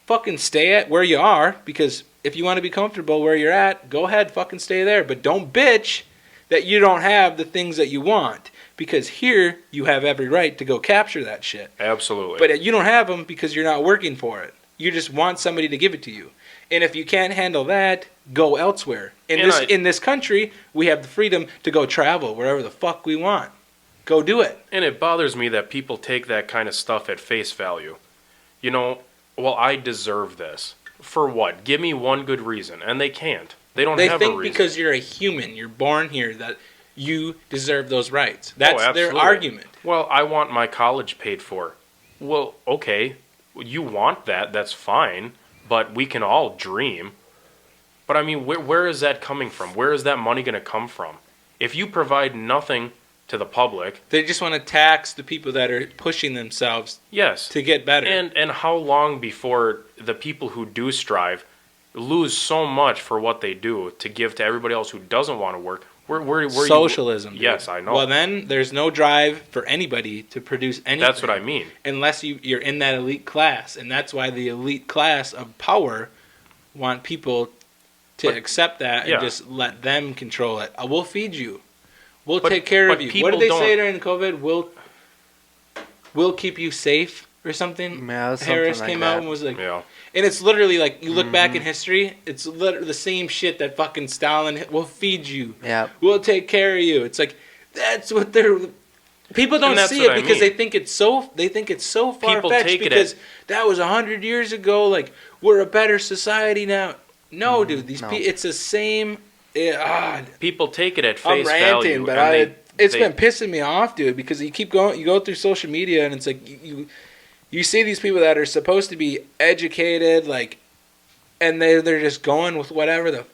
fucking stay at where you are. Because if you want to be comfortable where you're at, go ahead, fucking stay there. But don't bitch that you don't have the things that you want. Because here, you have every right to go capture that shit. Absolutely. But you don't have them because you're not working for it. You just want somebody to give it to you. And if you can't handle that, go elsewhere. In this country, we have the freedom to go travel wherever the fuck we want. Go do it. And it bothers me that people take that kind of stuff at face value. You know, well, I deserve this. For what? Give me one good reason. And they can't. They have a reason. They think because you're a human, you're born here, that you deserve those rights. That's their argument. Well, I want my college paid for. Well, okay, you want that, that's fine, but we can all dream. But I mean, where is that coming from? Where is that money going to come from? If you provide nothing to the public... They just want to tax the people that are pushing themselves to get better. And how long before the people who do strive lose so much for what they do to give to everybody else who doesn't want to work? Where Socialism. Yes, I know. Well, then there's no drive for anybody to produce anything. That's what I mean. Unless you're in that elite class. And that's why the elite class of power want people to accept that and just let them control it. We'll feed you. We'll take care of you. What did they say during COVID? We'll keep you safe or something? Yeah, Harris came out and was like... Yeah. And it's literally like, you look back in history, it's literally the same shit that fucking Stalin, we'll feed you. Yeah. We'll take care of you. It's like, that's what they're... People don't see it because they think it's so far-fetched because that was 100 years ago. Like, we're a better society now. No, dude, it's the same... People take it at face value. I'm ranting, but it's been pissing me off, dude, because you go through social media and it's like you see these people that are supposed to be educated, like, and they're just going with whatever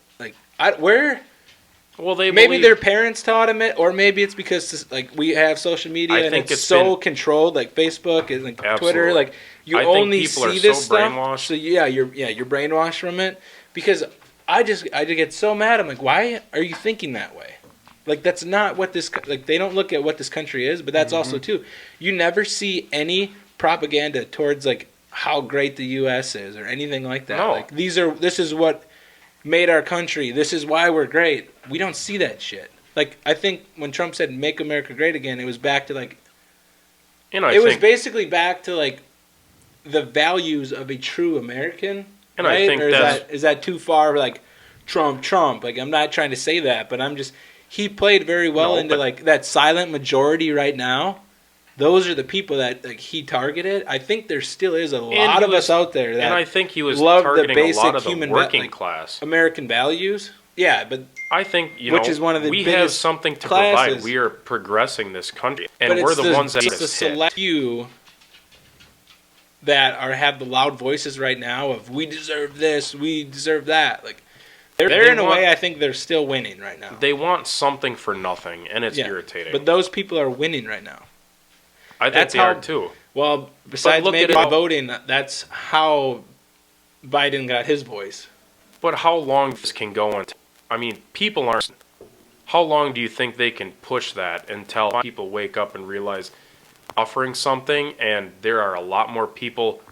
maybe their parents taught them it, or maybe it's because like we have social media and it's so controlled, like Facebook and like Twitter, like you only see this stuff. So you're brainwashed from it because I just get so mad. I'm like, why are you thinking that way? Like, that's not what this, like, they don't look at what this country is, but that's also, too. You never see any propaganda towards, like, how great the U.S. is or anything like that. No. Like, this is what made our country. This is why we're great. We don't see that shit. Like, I think when Trump said, make America great again, it was back to, like, it was basically back to, like, the values of a true American. And right? I think is that too far, like, Trump? Like, I'm not trying to say that, but I'm just... He played very well into, like, that silent majority right now. Those are the people that, like, he targeted. I think there still is a lot of us out there that and I think he was love targeting the basic a lot of the human working class. American values. Yeah, but I think, which is one of the we biggest have something to classes. provide. We are progressing this country. And but we're the ones that it's the select few that have the loud voices right now of, we deserve this, we deserve that. Like, They're in a way, I think they're still winning right now. They want something for nothing, and it's irritating. But those people are winning right now. I think they are too. Well, besides maybe voting, that's how Biden got his voice. But how long this can go on? I mean, people aren't... How long do you think they can push that until people wake up and realize offering something, and there are a lot more people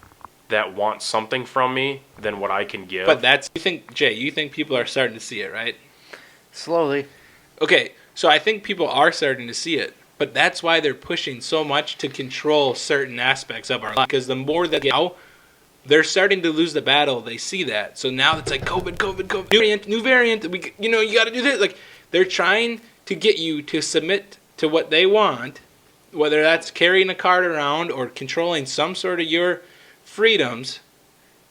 that want something from me than what I can give? But you think people are starting to see it, right? Slowly. Okay, so I think people are starting to see it. But that's why they're pushing so much to control certain aspects of our life. Because the more they get out, they're starting to lose the battle. They see that. So now it's like COVID, new variant. You got to do this. Like, they're trying to get you to submit to what they want, whether that's carrying a card around or controlling some sort of your freedoms.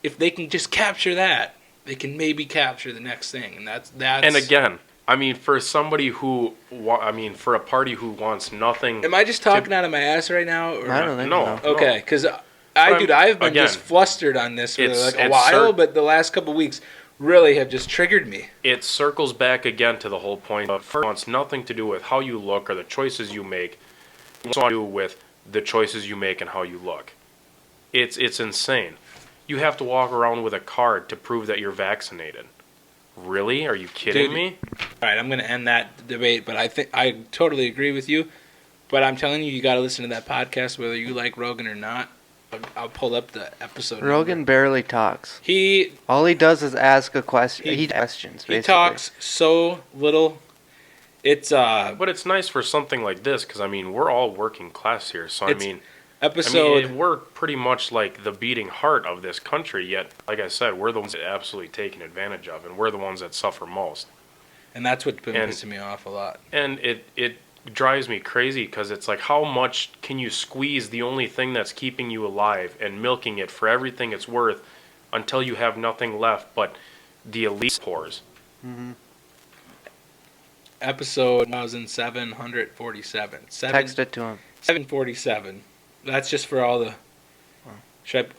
If they can just capture that, they can maybe capture the next thing. And that's. And again, I mean, for somebody who, for a party who wants nothing. Am I just talking out of my ass right now? Or I don't think so. Okay, because I've been just flustered on this for like a while, but the last couple of weeks really have just triggered me. It circles back again to the whole point of it wants nothing to do with how you look or the choices you make. It wants to do with the choices you make and how you look. It's insane. You have to walk around with a card to prove that you're vaccinated. Really? Are you kidding me? All right, I'm going to end that debate, but I totally agree with you. But I'm telling you, you got to listen to that podcast, whether you like Rogan or not. I'll pull up the episode. Rogan barely talks. All he does is ask a question. He questions. Basically. He talks so little. But it's nice for something like this because we're all working class here. So we're pretty much like the beating heart of this country. Yet, like I said, we're the ones that absolutely taken advantage of, and we're the ones that suffer most. And that's what's been pissing me off a lot. And it drives me crazy because it's like, how much can you squeeze the only thing that's keeping you alive and milking it for everything it's worth until you have nothing left but the elite pores? Mm-hmm. Episode 1747. Text it to him. 747. That's just for all the.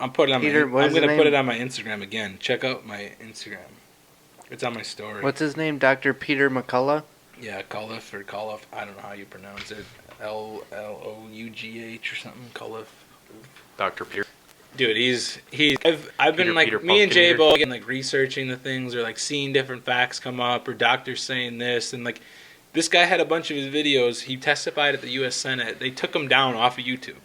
I'm putting on Peter, I'm going to put it on my Instagram again. Check out my Instagram. It's on my story. What's his name? Dr. Peter McCullough? Yeah, Culliffe. I don't know how you pronounce it. Lough or something. Culliffe. Dr. Peter. Dude, I've been like Peter me and Jay both like researching the things or like seeing different facts come up or doctors saying this and like this guy had a bunch of his videos. He testified at the U.S. Senate. They took him down off of YouTube.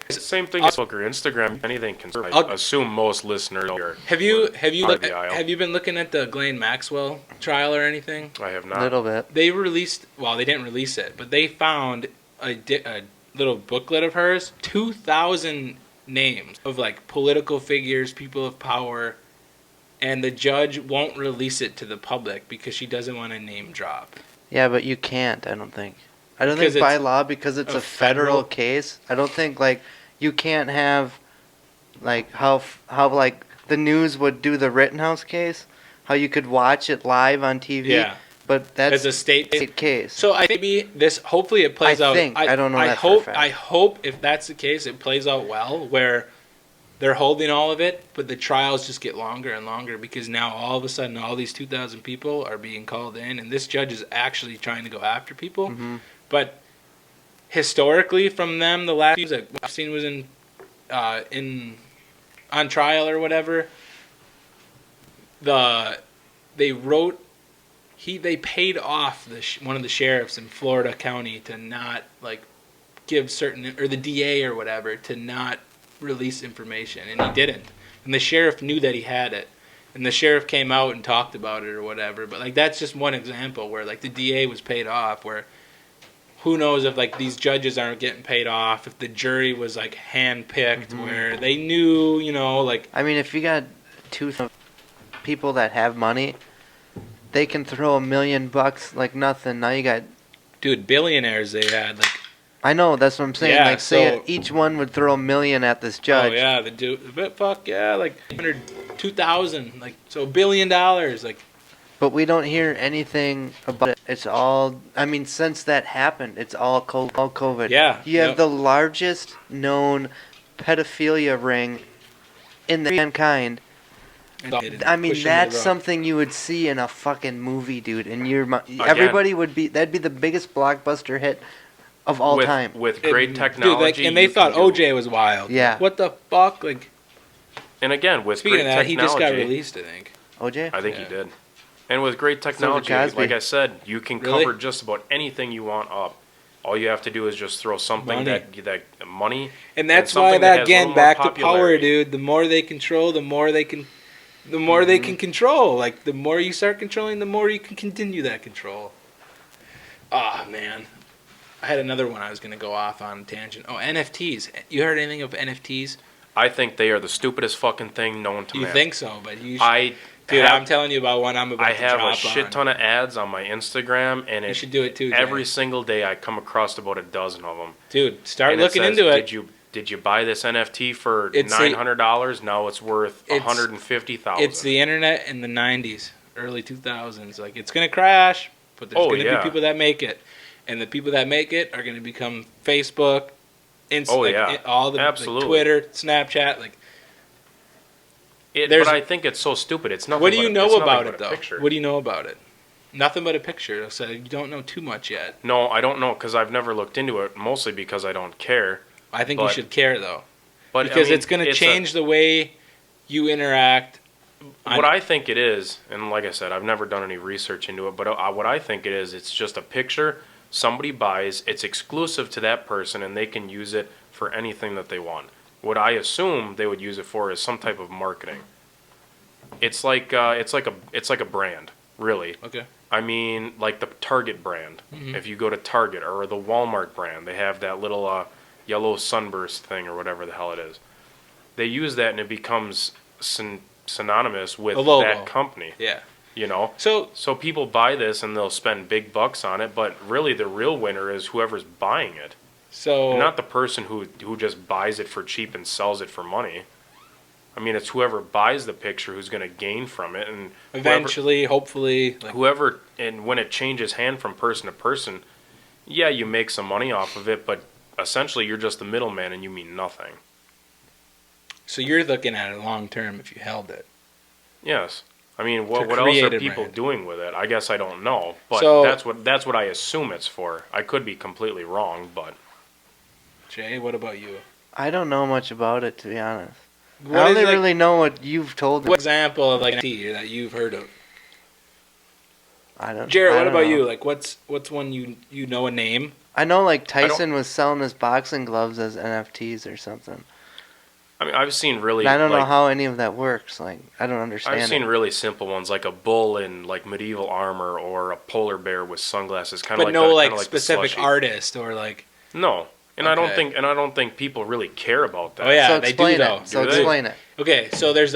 It's the same thing as Facebook or Instagram. Anything can. I assume most listeners are. Have you been looking at the Ghislaine Maxwell trial or anything? I have not. A little bit. They didn't release it, but they found a little booklet of hers, 2,000 names of like political figures, people of power, and the judge won't release it to the public because she doesn't want to name drop. Yeah, but you can't. I don't think by law, because it's a federal case. I don't think like you can't have like how like the news would do the Rittenhouse case, how you could watch it live on TV. Yeah. But that's as a state case. So I think hopefully it plays out. I don't know that for a fact. I hope if that's the case, it plays out well, where they're holding all of it, but the trials just get longer and longer because now all of a sudden all these 2,000 people are being called in, and this judge is actually trying to go after people. Mm-hmm. But historically, from them, the last that I've seen was on trial or whatever. they wrote they paid off one of the sheriffs in Florida County to not like give certain, or the DA or whatever, to not release information, and he didn't. And the sheriff knew that he had it, and the sheriff came out and talked about it or whatever. But like that's just one example where like the DA was paid off. Where who knows if like these judges aren't getting paid off, if the jury was like handpicked, where they knew, like. I mean, if you got two people that have money, they can throw $1 million like nothing. Now you got, dude, billionaires they had like. I know, that's what I'm saying. Yeah, like, say each one would throw $1 million at this judge. Oh yeah, fuck yeah, like 2,000, like so $1 billion, like. But we don't hear anything about it. It's all, I mean, since that happened, it's all COVID. Yeah. You have the largest known pedophilia ring in the mankind. I mean, that's something you would see in a fucking movie, dude. And everybody would be, that'd be the biggest blockbuster hit of all time. With great technology. Dude, and they thought OJ was wild. Yeah. What the fuck? Like. And again, with speaking great of that, technology, he just got released, I think. OJ? I think he did. And with great technology, like I said, you can cover just about anything you want up. All you have to do is just throw something that money. And that's why that again back to power, dude. The more they control, the more they can control. Like the more you start controlling, the more you can continue that control. Ah, man. I had another one I was going to go off on a tangent. Oh, NFTs. You heard anything of NFTs? I think they are the stupidest fucking thing known to man. You think so, but you should. Dude, I'm telling you about one I'm about to drop on. I have a shit ton of ads on my Instagram, and you should do it too, Jay. Every single day I come across about a dozen of them. Dude, start looking into it. Did you buy this NFT for $900? Now it's worth $150,000. It's the internet in the 90s, early 2000s. Like, it's going to crash, but there's going to be people that make it. And the people that make it are going to become Facebook, all the like, Twitter, Snapchat. Like, but I think it's so stupid. It's nothing. What do you know about it, though? What do you know about it? Nothing but a picture. So you don't know too much yet. No, I don't know because I've never looked into it. Mostly because I don't care. I think you should care though, because it's going to change the way you interact. What I think it is, and like I said, I've never done any research into it, but what I think it is, it's just a picture somebody buys. It's exclusive to that person, and they can use it for anything that they want. What I assume they would use it for is some type of marketing. It's like a brand, really. Okay. I mean, like the Target brand. Mm-hmm. If you go to Target or the Walmart brand, they have that little yellow sunburst thing or whatever the hell it is. They use that, and it becomes synonymous with that company. Yeah. You know. So people buy this and they'll spend big bucks on it, but really the real winner is whoever's buying it. So not the person who just buys it for cheap and sells it for money. I mean, it's whoever buys the picture who's going to gain from it, and eventually, hopefully, whoever. And when it changes hand from person to person, yeah, you make some money off of it, but essentially you're just the middleman and you mean nothing. So you're looking at it long term if you held it. Yes. I mean, what else are people doing with it? I guess I don't know, but that's what I assume it's for. I could be completely wrong, but. Jay, what about you? I don't know much about it, to be honest. I only really know what you've told me. What example of like NFT that you've heard of? I don't. Jared, what about you? Like, what's one you know a name? I know like Tyson was selling his boxing gloves as NFTs or something. I mean, I've seen really. And I don't know how any of that works. Like, I don't understand. I've seen really simple ones, like a bull in like medieval armor, or a polar bear with sunglasses, kind of like. But no, like specific artist or like. No, and I don't think people really care about that. Oh yeah, they do though. So explain it. Okay, so there's.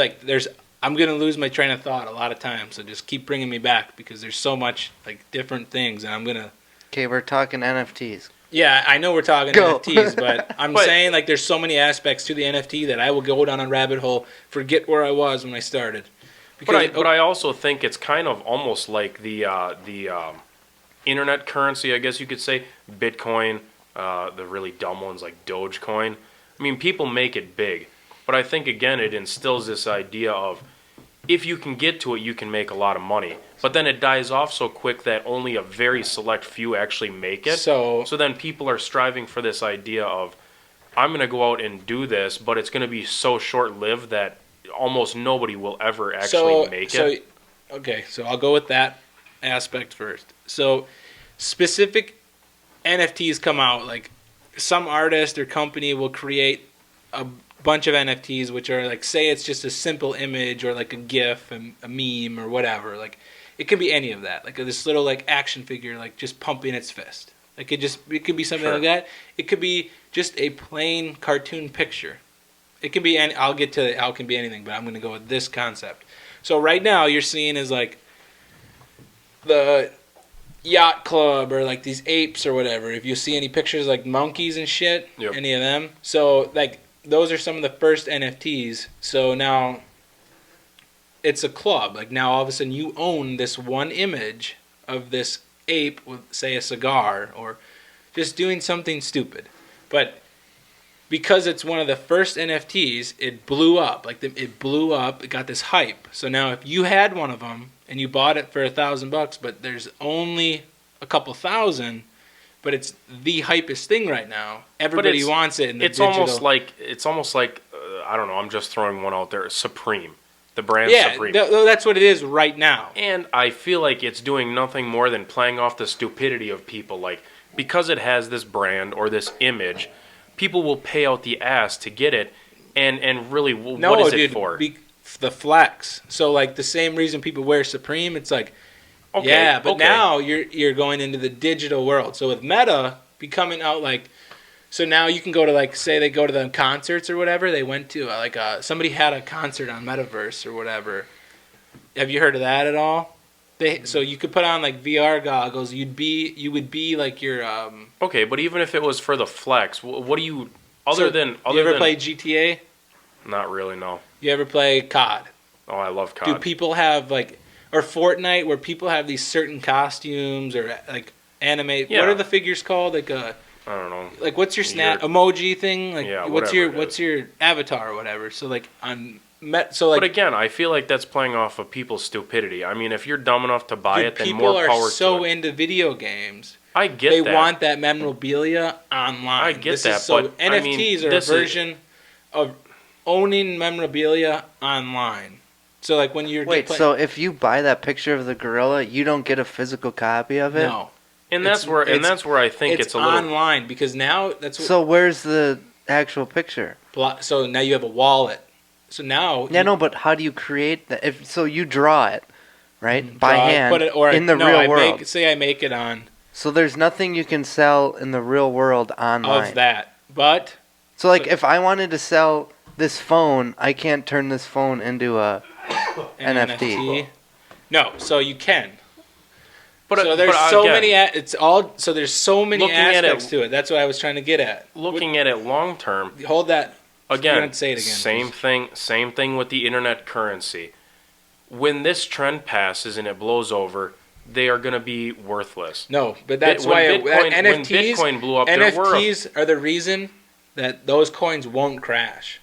I'm gonna lose my train of thought a lot of times, so just keep bringing me back because there's so much like different things, and I'm gonna. Okay, we're talking NFTs. Yeah, I know we're talking NFTs, but I'm saying like there's so many aspects to the NFT that I will go down a rabbit hole, forget where I was when I started. But I also think it's kind of almost like the internet currency, I guess you could say, Bitcoin, the really dumb ones like Dogecoin. I mean, people make it big, but I think again it instills this idea of if you can get to it, you can make a lot of money. But then it dies off so quick that only a very select few actually make it. So then people are striving for this idea of, I'm going to go out and do this, but it's going to be so short-lived that almost nobody will ever actually make it. Okay, so I'll go with that aspect first. So specific NFTs come out, like some artist or company will create a bunch of NFTs, which are like, say it's just a simple image or like a GIF, a meme or whatever. Like it could be any of that, like this little like action figure, like just pumping its fist. Like it could be something like that. It could be just a plain cartoon picture. It can be, I'll get to how it can be anything, but I'm going to go with this concept. So right now you're seeing is like the yacht club or like these apes or whatever. If you see any pictures like monkeys and shit, any of them. So like those are some of the first NFTs. So now it's a club. Like now all of a sudden you own this one image of this ape with, say, a cigar or just doing something stupid. But because it's one of the first NFTs, it blew up. It blew up. It got this hype. So now if you had one of them and you bought it for $1,000, but there's only a couple thousand, but it's the hypest thing right now. Everybody wants it. In the digital. Almost like I don't know. I'm just throwing one out there. Supreme, the brand Supreme. Yeah, that's what it is right now. And I feel like it's doing nothing more than playing off the stupidity of people. Like because it has this brand or this image, people will pay out the ass to get it. And really, what is it for? The flex. So like the same reason people wear Supreme, it's like. Okay, now you're going into the digital world. So with Meta becoming out, like, so now you can go to, like, say they go to the concerts or whatever. They went to somebody had a concert on Metaverse or whatever. Have you heard of that at all? So you could put on like VR goggles. You would be like your. Okay, but even if it was for the flex, what do you you ever play GTA? Not really, no. You ever play COD? Oh, I love COD. Do people have like? Or Fortnite, where people have these certain costumes or like anime. Yeah. What are the figures called? Like I don't know. Like what's your emoji thing? Like what's your avatar or whatever? So like But again, I feel like that's playing off of people's stupidity. I mean, if you're dumb enough to buy it, then more power to it. People are so into video games. I get that. They want that memorabilia online. I get that, but NFTs are a version of owning memorabilia online. So like when you're so if you buy that picture of the gorilla, you don't get a physical copy of it? No. And that's where I think it's a little online because now that's So where's the actual picture? So now you have a wallet. So now but how do you create that? So you draw it, right? By hand in the real world. Say I make it on. So there's nothing you can sell in the real world online. Of that. But so if I wanted to sell this phone, I can't turn this phone into a NFT. No, so you can. But so there's many. There's so many aspects to it. That's what I was trying to get at. Looking at it long term. Hold that. Again, say it again. Same thing with the internet currency. When this trend passes and it blows over, they are going to be worthless. No, but that's why when Bitcoin blew up, NFTs are the reason that those coins won't crash,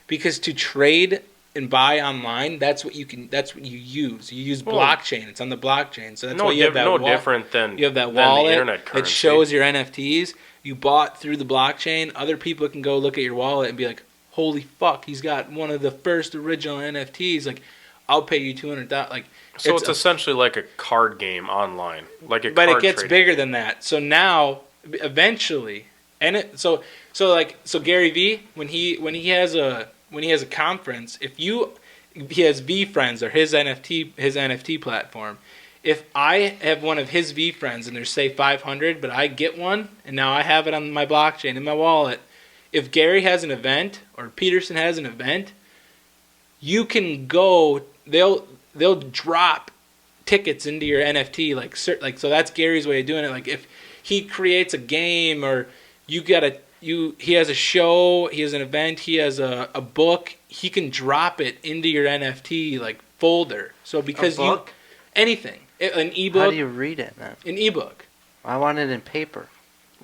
because to trade and buy online, that's what you use. You use blockchain. It's on the blockchain. So that's why you have that different than you have that wallet the internet currency. that shows your NFTs. You bought through the blockchain. Other people can go look at your wallet and be like, "Holy fuck, he's got one of the first original NFTs. Like, I'll pay you $200." Like, so it's essentially like a card game online, but it gets bigger than that. So now, eventually, so Gary Vee, when he has a conference, he has V Friends or his NFT platform. If I have one of his V Friends and there's say 500, but I get one and now I have it on my blockchain in my wallet. If Gary has an event or Peterson has an event, you can go. They'll drop tickets into your NFT so that's Gary's way of doing it. Like if he creates a game or he has a show, he has an event, he has a book, he can drop it into your NFT folder. So because anything, an ebook. How do you read it then? An ebook. I want it in paper.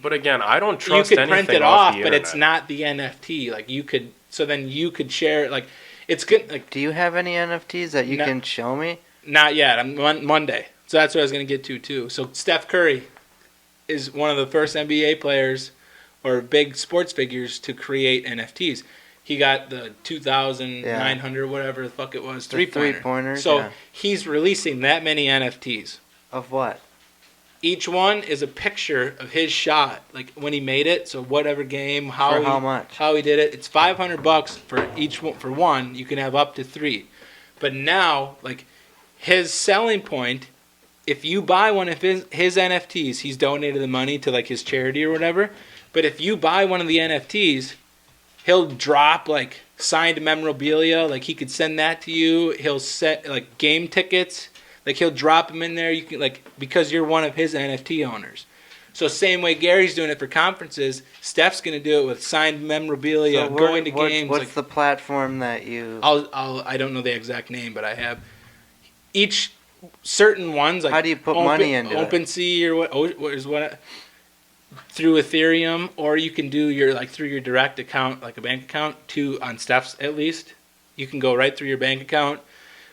But again, I don't trust anything. You could print it off, but it's not the NFT. Then you could share it. It's good. Do you have any NFTs that you can show me? Not yet. I'm Monday. So that's what I was going to get to too. So Steph Curry is one of the first NBA players or big sports figures to create NFTs. he got the 2,900 whatever the fuck it was, three-pointer. So he's releasing that many NFTs. Of what? Each one is a picture of his shot, like when he made it. So whatever game, how much? How he did it. It's $500 for each one. For one, you can have up to 3. But now, like his selling point, if you buy one of his NFTs, he's donated the money to like his charity or whatever. But if you buy one of the NFTs, he'll drop like signed memorabilia. Like he could send that to you. He'll set like game tickets. Like he'll drop them in there. You can like because you're one of his NFT owners. So same way Gary's doing it for conferences, Steph's gonna do it with signed memorabilia, So going to games. What's like, the platform that you? I don't know the exact name, but I have each certain ones. Like how do you put money into it? OpenSea or what? Through Ethereum, or you can do your like through your direct account, like a bank account. On Steph's at least, you can go right through your bank account,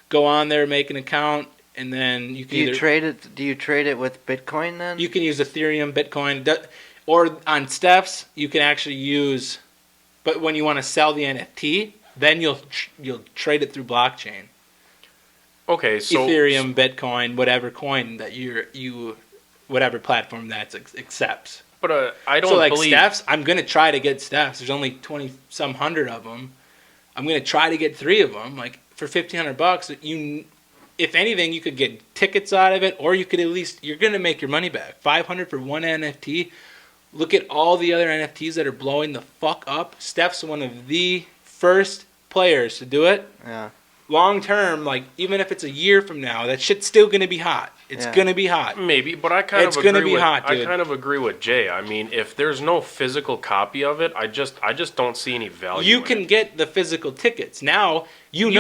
go on there, make an account, and then you can trade it. Do you trade it with Bitcoin then? You can use Ethereum, Bitcoin, or on Steph's you can actually use. But when you want to sell the NFT, then you'll trade it through blockchain. Okay, so Ethereum, Bitcoin, whatever coin that whatever platform that accepts. But I don't believe Steph's. I'm gonna try to get Steph's. There's only 20-some hundred of them. I'm gonna try to get 3 of them. Like for $1,500, if anything, you could get tickets out of it, or you could at least you're gonna make your money back. $500 for one NFT. Look at all the other NFTs that are blowing the fuck up. Steph's one of the first players to do it. Yeah. Long term, like even if it's a year from now, that shit's still gonna be hot. It's gonna be hot. Maybe, but I kind of agree with Jay. I mean, if there's no physical copy of it, I just don't see any value. You can get the physical tickets now. That you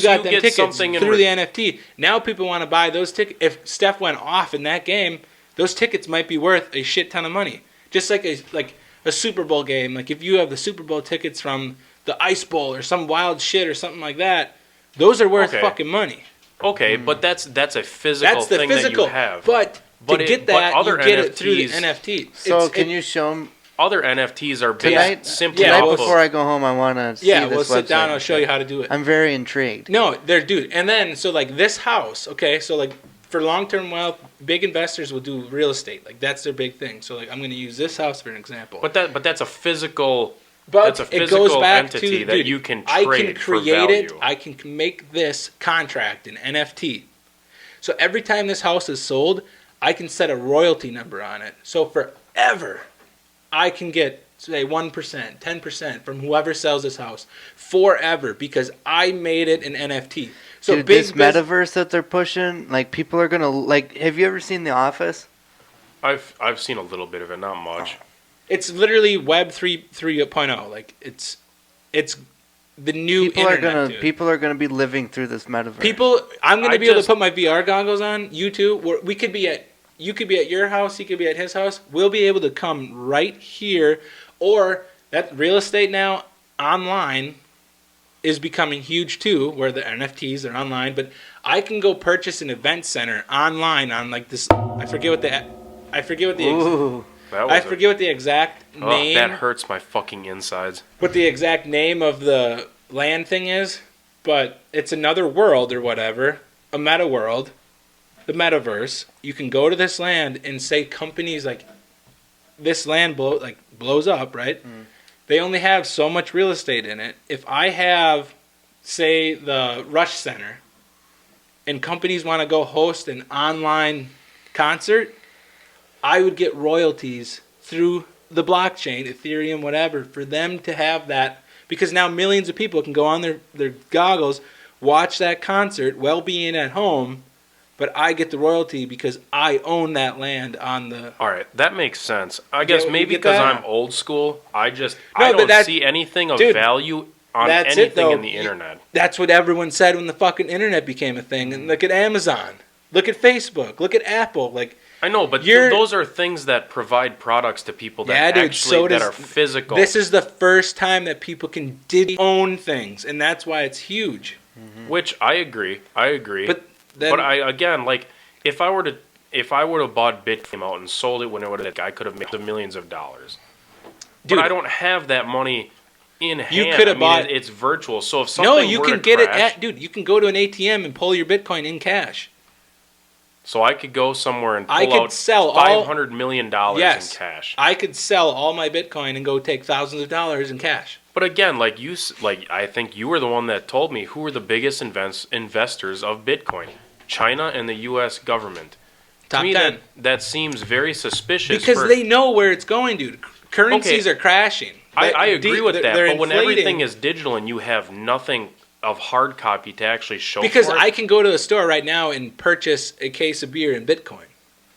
got them tickets through the NFT. Now people want to buy those tickets. If Steph went off in that game, those tickets might be worth a shit ton of money. Just like a Super Bowl game. Like if you have the Super Bowl tickets from the Ice Bowl or some wild shit or something like that, those are worth fucking money. Okay, but that's a physical thing that you have. But to get that, you get it through the NFT. So can you show them? Other NFTs are based simply tonight before I go home, I want to see this website. We'll sit down and I'll show you how to do it. I'm very intrigued. No, dude. And then, so like this house, okay, so like for long-term wealth, big investors will do real estate. Like that's their big thing. So like I'm going to use this house for an example. But that's a physical... But that's a physical it goes back entity to, that you can trade for value. I can create it. I can make this contract an NFT. So every time this house is sold, I can set a royalty number on it. So forever, I can get, say, 1%, 10% from whoever sells this house. Forever, because I made it an NFT. So dude, this metaverse that they're pushing, like people are going to, like, have you ever seen The Office? I've seen a little bit of it, not much. It's literally Web 3.0. Like it's the new internet. People are gonna be living through this metaverse. I'm gonna be able to put my VR goggles on. You too. You could be at your house. He could be at his house. We'll be able to come right here. Or that real estate now online is becoming huge too, where the NFTs are online. But I can go purchase an event center online on like this. I forget what the exact name. That hurts my fucking insides. What the exact name of the land thing is, but it's another world or whatever, a meta world, the metaverse. You can go to this land and say companies like this land blows up, right? Mm. They only have so much real estate in it. If I have, say, the Rush Center, and companies want to go host an online concert, I would get royalties through the blockchain, Ethereum, whatever, for them to have that. Because now millions of people can go on their goggles, watch that concert, while being at home, but I get the royalty because I own that land on the... All right, that makes sense. I guess maybe because I'm old school, I don't see anything of value on anything in the internet. That's what everyone said when the fucking internet became a thing. And look at Amazon. Look at Facebook. Look at Apple. Like... I know, but those are things that provide products to people that that are physical. This is the first time that people can own things, and that's why it's huge. Mm-hmm. Which I agree. But I again, like if I were to bought Bitcoin out and sold it when it would have, I could have made the millions of dollars. Dude, but I don't have that money in hand. You could have bought. It's virtual. So if something No, you were can to get it crash, at, dude. You can go to an ATM and pull your Bitcoin in cash. so I could go somewhere and I pull could out sell $500 million Yes. in cash. I could sell all my Bitcoin and go take thousands of dollars in cash. But again, I think you were the one that told me who were the biggest investors of Bitcoin: China and the U.S. government. Top to me, 10. that seems very suspicious. Because they know where it's going, dude. Currencies are crashing. I agree with that, they're but when inflating. everything is digital and you have nothing of hard copy to actually show Because for it, I can go to a store right now and purchase a case of beer in Bitcoin.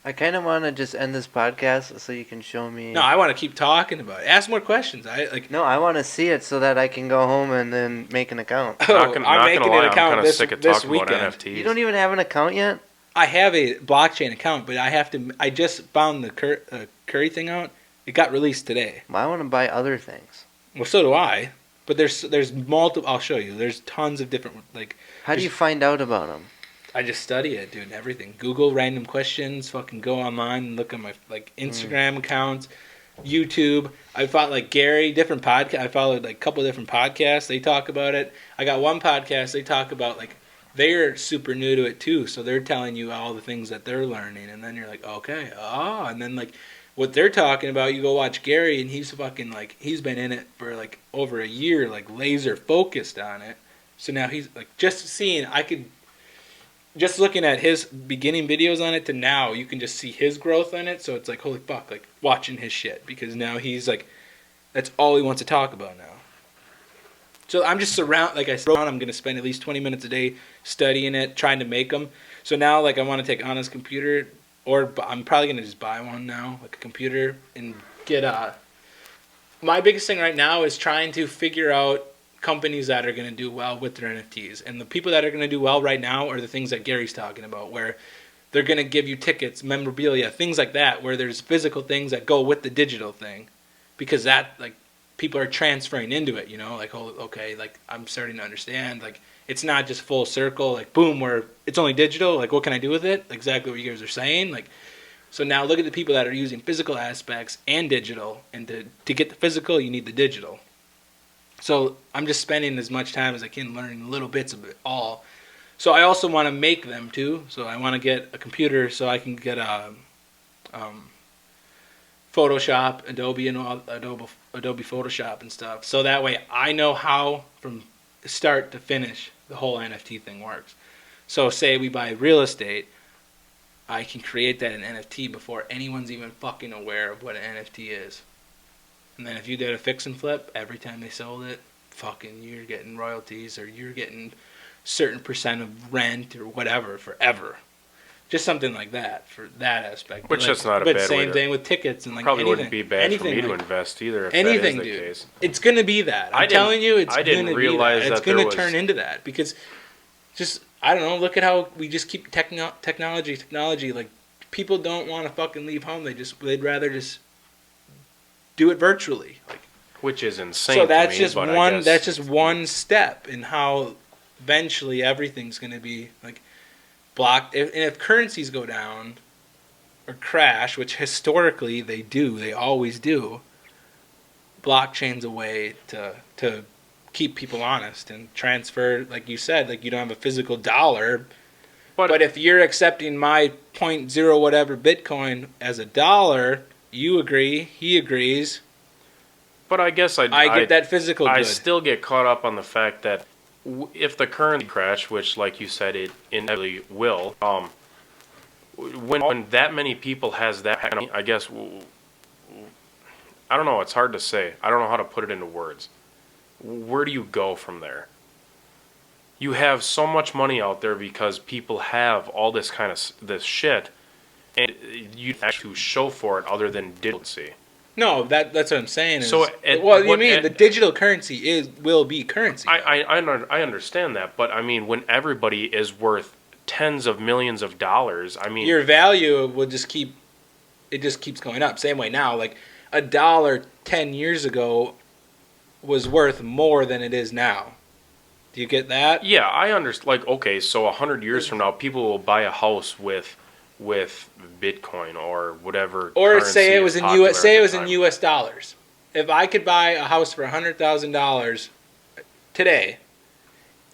I kind of want to just end this podcast so you can show me. No, I want to keep talking about it. Ask more questions. No, I want to see it so that I can go home and then make an account. I'm making gonna lie, an I'm account kind of sick of this talking weekend. about NFTs. You don't even have an account yet? I have a blockchain account, but I just found the Curry thing out. It got released today. Well, I want to buy other things. Well, so do I. But there's multiple. I'll show you. There's tons of different How do you find out about them? I just study it, dude. Everything. Google random questions. Fucking go online and look at my Instagram accounts, YouTube. I follow Gary, different podcast. I followed a couple different podcasts. They talk about it. I got one podcast. They talk about they're super new to it too, so they're telling you all the things that they're learning, and then you're like, okay, and then what they're talking about, you go watch Gary, and he's fucking he's been in it for over a year, laser focused on it. So now he's just looking at his beginning videos on it to now, you can just see his growth on it. So it's holy fuck, watching his shit, because now he's that's all he wants to talk about now. So I'm just I'm going to spend at least 20 minutes a day studying it, trying to make them. So now, I want to take on his computer, or I'm probably going to just buy one now, a computer, and get my biggest thing right now is trying to figure out companies that are going to do well with their NFTs. And the people that are going to do well right now are the things that Gary's talking about, where they're going to give you tickets, memorabilia, things like that, where there's physical things that go with the digital thing. Because that, people are transferring into it, okay, I'm starting to understand, it's not just full circle, boom, where it's only digital, what can I do with it? Exactly what you guys are saying, so now look at the people that are using physical aspects and digital, and to get the physical, you need the digital. So I'm just spending as much time as I can learning little bits of it all. So I also want to make them too. So I want to get a computer so I can get Photoshop, Adobe, and Adobe Photoshop and stuff. So that way I know how from start to finish the whole NFT thing works. So say we buy real estate, I can create that in NFT before anyone's even fucking aware of what an NFT is. And then if you did a fix and flip, every time they sold it, fucking you're getting royalties, or you're getting certain percent of rent or whatever forever. Just something like that for that aspect. Which is not a bad way. But same thing with tickets and probably anything. Wouldn't be bad for me to invest either if anything, that is the dude. case. It's going to be that. I'm telling you, it's going to be that. I didn't realize that it's going to turn into that, because just, I don't know, look at how we just keep technology. People don't want to fucking leave home. They'd rather just do it virtually. Which is insane. So that's to me, just but one. I guess That's just one step in how eventually everything's going to be blocked. And if currencies go down or crash, which historically they do, they always do. Blockchain's a way to keep people honest and transfer, like you said, you don't have a physical dollar. But if you're accepting my 0.0 whatever Bitcoin as a dollar, you agree, he agrees. But I guess I get that physical good. I still get caught up on the fact that if the currency crash, which, like you said, it inevitably will, when that many people has that, I guess, I don't know, it's hard to say. I don't know how to put it into words. Where do you go from there? You have so much money out there because people have all this kind of this shit, and you actually show for it other than digital. No, that's what I'm saying. So the digital currency will be currency. I understand that, but I mean, when everybody is worth tens of millions of dollars, I mean, your value will just keeps going up. Same way now, $1 10 years ago was worth more than it is now. Do you get that? Yeah, I understand. Okay, so 100 years from now, people will buy a house with Bitcoin or whatever. Or say it was in US dollars. if I could buy a house for $100,000 today,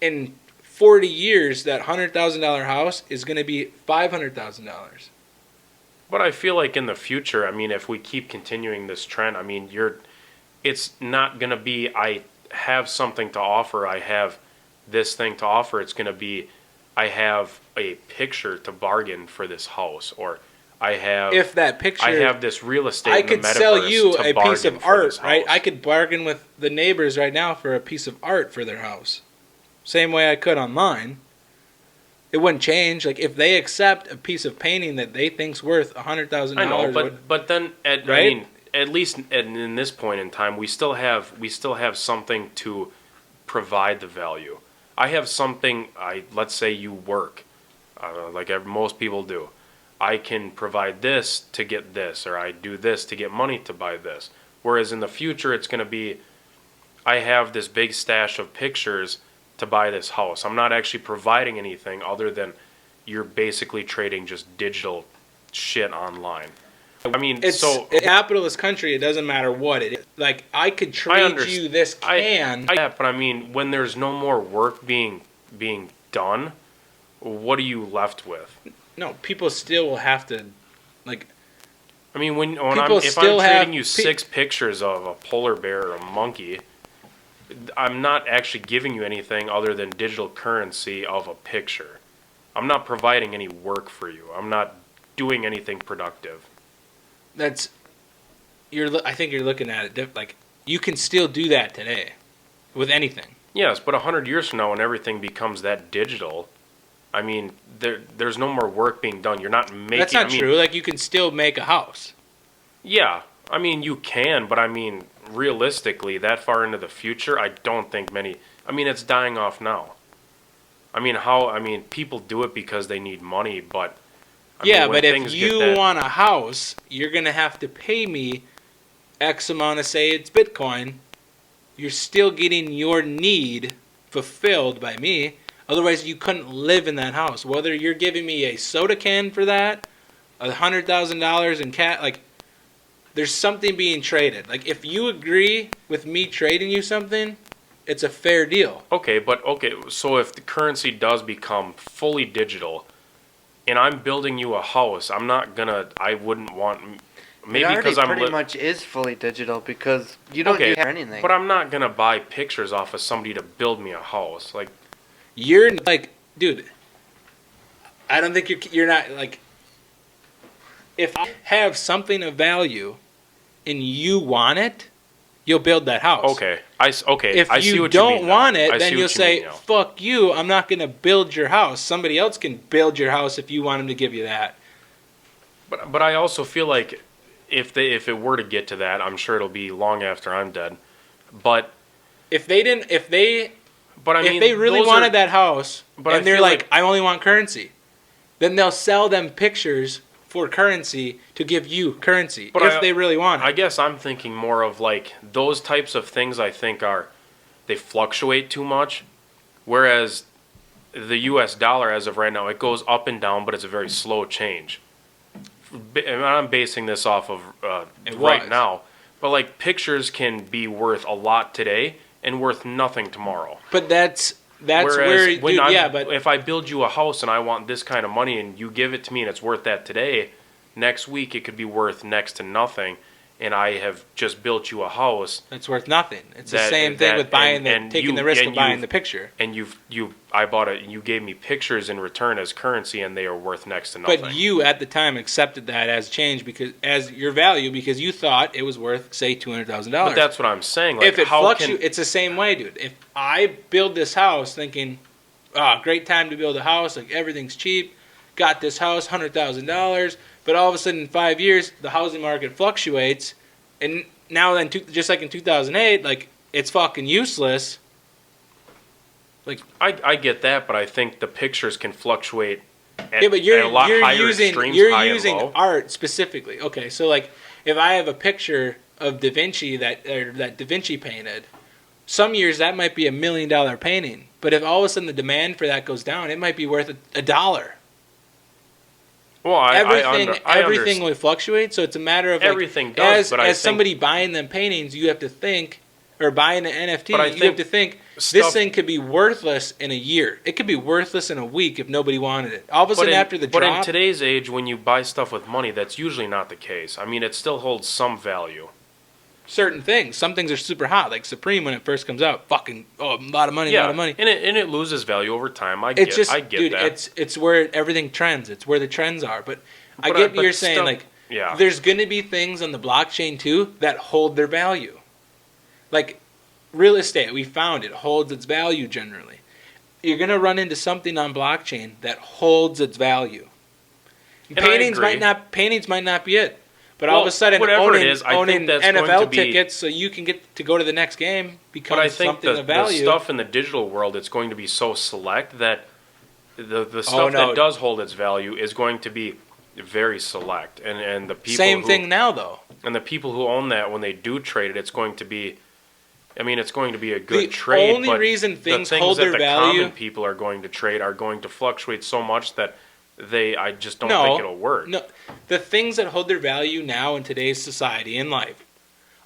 in 40 years, that $100,000 house is going to be $500,000. But I feel like in the future, I mean, if we keep continuing this trend, I mean, it's not going to be, I have something to offer, I have this thing to offer. It's going to be, I have a picture to bargain for this house, or I have this real estate. I in the could sell you to a piece of bargain for art, this right? house. I could bargain with the neighbors right now for a piece of art for their house. Same way I could online. It wouldn't change. Like, if they accept a piece of painting that they think's worth $100,000. I know, but then right? I mean, at least in this point in time, we still have something to provide the value. I have something. Let's say you work, like most people do. I can provide this to get this, or I do this to get money to buy this. Whereas in the future, it's going to be, I have this big stash of pictures to buy this house. I'm not actually providing anything other than you're basically trading just digital shit online. I mean, it's a capitalist country. It doesn't matter what it is. Like, I could trade you this can. But I mean, when there's no more work being done, what are you left with? No, people still will have to, like. I mean, if I'm trading you 6 pictures of a polar bear or a monkey, I'm not actually giving you anything other than digital currency of a picture. I'm not providing any work for you. I'm not doing anything productive. I think you're looking at it like, you can still do that today with anything. Yes, but 100 years from now, when everything becomes that digital, I mean, there's no more work being done. You're not making. That's not true. Like, you can still make a house. Yeah, I mean, you can, but I mean, realistically, that far into the future, I don't think many. I mean, it's dying off now. I mean, people do it because they need money, but. But if you want a house, you're gonna have to pay me X amount of, say it's Bitcoin. You're still getting your need fulfilled by me. Otherwise, you couldn't live in that house. Whether you're giving me a soda can for that, $100,000 in cash, like, there's something being traded. Like, if you agree with me trading you something, it's a fair deal. Okay, so if the currency does become fully digital, and I'm building you a house, I wouldn't want, maybe because I'm pretty much is fully digital because you don't use anything. But I'm not gonna buy pictures off of somebody to build me a house. Like, you're like, dude, I don't think you're not like. If I have something of value, and you want it, you'll build that house. Okay, I see what If you you mean don't now. want it, I then see you'll what you say, mean now. "Fuck you! I'm not gonna build your house. Somebody else can build your house if you want them to give you that." But I also feel like if it were to get to that, I'm sure it'll be long after I'm dead. But if they really wanted that house, and they're like, "I only want currency," then they'll sell them pictures for currency to give you currency if they really want it. I guess I'm thinking more of like those types of things. I think they fluctuate too much, whereas the U.S. dollar, as of right now, it goes up and down, but it's a very slow change. And I'm basing this off of right now, but like pictures can be worth a lot today and worth nothing tomorrow. But that's where, if I build you a house and I want this kind of money and you give it to me and it's worth that today, next week it could be worth next to nothing, and I have just built you a house that's worth nothing. It's the same thing with buying taking the risk of buying the picture. And I bought it, and you gave me pictures in return as currency, and they are worth next to nothing. But you at the time accepted that as change as your value because you thought it was worth, say, $200,000. But that's what I'm saying. Like, if it fluctuates, it's the same way, dude. If I build this house thinking, great time to build a house, like everything's cheap, got this house, $100,000, but all of a sudden in 5 years the housing market fluctuates, and now then just like in 2008, like it's fucking useless. Like I get that, but I think the pictures can fluctuate at but a lot higher extremes, you're using art specifically. Okay, so like if I have a picture of Da Vinci that Da Vinci painted, some years that might be $1 million painting, but if all of a sudden the demand for that goes down, it might be worth $1. Well, I everything will fluctuate. So it's a matter of everything does. But as somebody buying them paintings, you have to think, or buying an NFT, you have to think this thing could be worthless in a year. It could be worthless in a week if nobody wanted it. All of a sudden after the drop. But in today's age, when you buy stuff with money, that's usually not the case. I mean, it still holds some value. Certain things. Some things are super hot, like Supreme when it first comes out. Fucking a lot of money, a lot of money. And it loses value over time. I get that. It's where everything trends. It's where the trends are. But I get what you're saying. There's going to be things on the blockchain too that hold their value. Like real estate, we found it holds its value generally. You're going to run into something on blockchain that holds its value. Paintings might not be it. But all of a sudden, owning NFL tickets so you can get to go to the next game becomes something of value. The stuff in the digital world, it's going to be so select that the stuff that does hold its value is going to be very select. And the people thing now, though. And the people who own that, when they do trade it, it's going to be a good trade. The only reason things hold their value, common people are going to trade are going to fluctuate so much that I just don't think it'll work. No, the things that hold their value now in today's society and life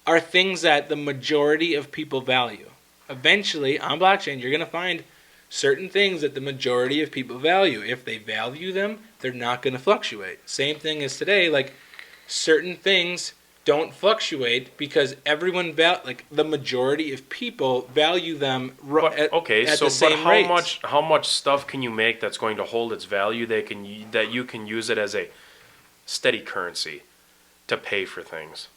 are things that the majority of people value. Eventually, on blockchain, you're going to find certain things that the majority of people value. If they value them, they're not going to fluctuate. Same thing as today, like certain things don't fluctuate because everyone the majority of people value them at the same rates. How much stuff can you make that's going to hold its value that you can use it as a steady currency to pay for things?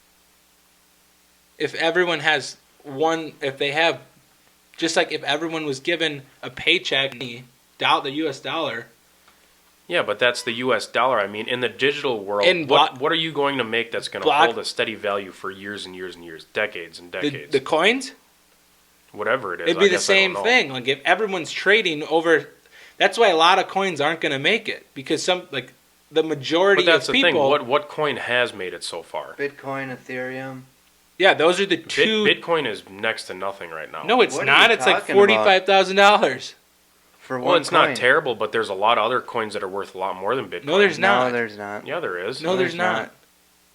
If everyone has just like if everyone was given a paycheck, the US dollar. Yeah, but that's the U.S. dollar. I mean, in the digital world, what are you going to make that's going to hold a steady value for years and years and years, decades and decades? The coins? Whatever it is. It'd be the same thing. Like if everyone's trading over, that's why a lot of coins aren't going to make it because the majority of people. But that's the thing. What coin has made it so far? Bitcoin, Ethereum. Yeah, those are the two. Bitcoin is next to nothing right now. No, it's not. It's like $45,000. Well, it's not terrible, but there's a lot of other coins that are worth a lot more than Bitcoin. No, there's not. No, there's not. Yeah, there is. No, there's not.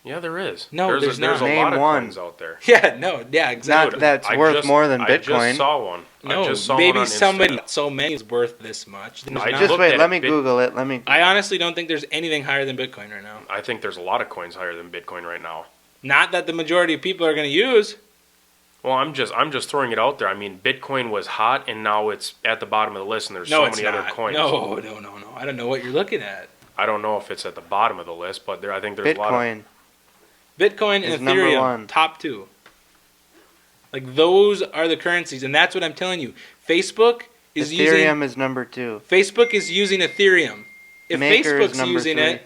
Yeah, there is. No, there's not. There's a lot of coins out there. Yeah, exactly. Not that's worth more than Bitcoin. I just saw one. Maybe so many is worth this much. Just wait, let me Google it. I honestly don't think there's anything higher than Bitcoin right now. I think there's a lot of coins higher than Bitcoin right now. Not that the majority of people are going to use. Well, I'm just throwing it out there. I mean, Bitcoin was hot, and now it's at the bottom of the list, and there's so many other coins. No. I don't know what you're looking at. I don't know if it's at the bottom of the list, but I think there's a lot of... Bitcoin and Ethereum, top two. Like, those are the currencies, and that's what I'm telling you. Ethereum is number 2. Facebook is using Ethereum. If Maker Facebook's is number using 3.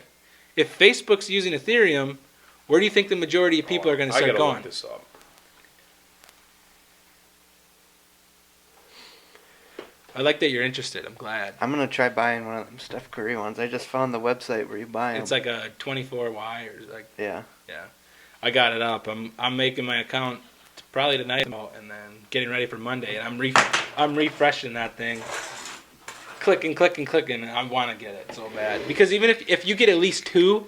If Facebook's using Ethereum, where do you think the majority of people are going to start going? Look this up. I like that you're interested. I'm glad. I'm going to try buying one of them Steph Curry ones. I just found the website where you buy them. It's like a 24Y or like... Yeah. Yeah. I got it up. I'm making my account probably tonight and then getting ready for Monday. And I'm refreshing that thing. Clicking. And I want to get it so bad. Because even if you get at least 2,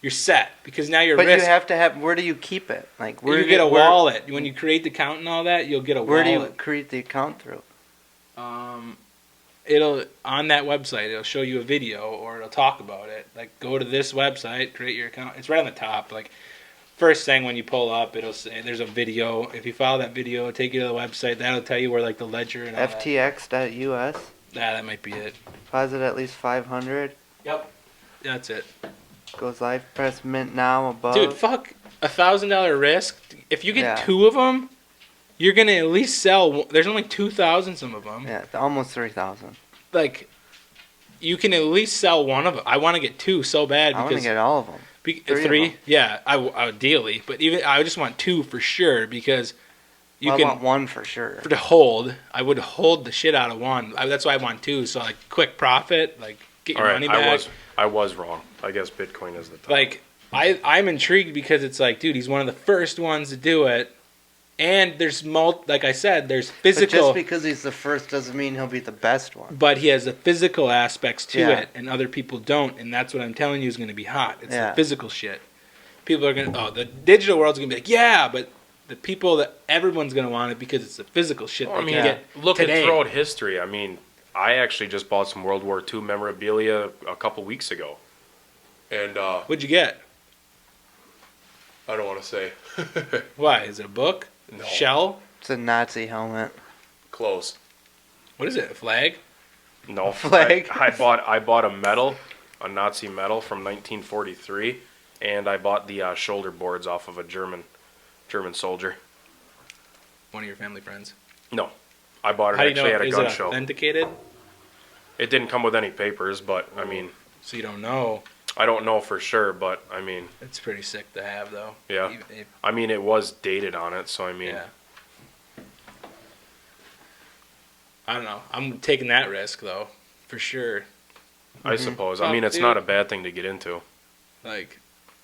you're set. Because now you're But you have to have... Where do you keep it? Like, where you get a wallet. When you create the account and all that, you'll get a wallet. Where do you create the account through? It'll on that website. It'll show you a video or it'll talk about it. Like go to this website, create your account. It's right on the top. Like first thing when you pull up, it'll say there's a video. If you follow that video, it'll take you to the website. That'll tell you where like the ledger and all FTX.us. That might be it. Deposit at least 500. Yep, that's it. Goes live. Press mint now above. Dude, fuck $1,000 risk. If you get 2 of them. You're going to at least sell... There's only 2,000 some of them. Yeah, almost 3,000. Like, you can at least sell one of them. I want to get 2 so bad. I want to get all of them. 3? Yeah, ideally. But I just want 2 for sure because I want 1 for sure. To hold. I would hold the shit out of 1. That's why I want 2. So, like, quick profit. Like, get your money back. I was wrong. I guess Bitcoin is the top. Like, I'm intrigued because it's like, dude, he's one of the first ones to do it. And there's like I said, there's But physical. just because he's the first doesn't mean he'll be the best one. But he has the physical aspects to Yeah. it, and other people don't, and that's what I'm telling you is going to be hot. It's Yeah. the physical shit. People are going to, the digital world's going to be like, yeah, but the people that everyone's going to want it because it's the physical shit Well, they I mean, can get look today. at throughout history. I mean, I actually just bought some World War II memorabilia a couple weeks ago. And What'd you get? I don't want to say. Why? Is it a book? No. Shell? It's a Nazi helmet. Close. What is it? A flag? No. Flag? I bought a medal, a Nazi medal from 1943, and I bought the shoulder boards off of a German soldier. One of your family friends. No. I bought it How do you know? actually at a Is gun it show. authenticated? It didn't come with any papers, but I mean, So you don't know. I don't know for sure, but I mean, It's pretty sick to have, though. yeah. I mean, it was dated on it, so I mean, Yeah. I don't know. I'm taking that risk, though, for sure. I suppose. I Well, mean, it's dude. not a bad thing to get into. Like,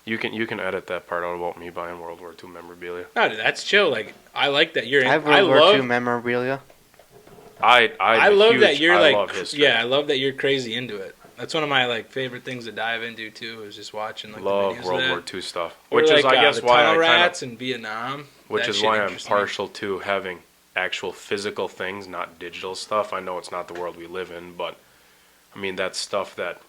You can edit that part out about me buying World War II memorabilia. no, dude, that's chill. Like, I like that you're. I have World War II memorabilia. I love that you're I like. love history. Yeah, I love that you're crazy into it. That's one of my like favorite things to dive into too. Is just watching like love the videos World of War that. II stuff, Or, which is like, I guess the why I tunnel kind rats in Vietnam. which That is shit why I'm interesting. partial to having actual physical things, not digital stuff. I know it's not the world we live in, but I mean that's stuff that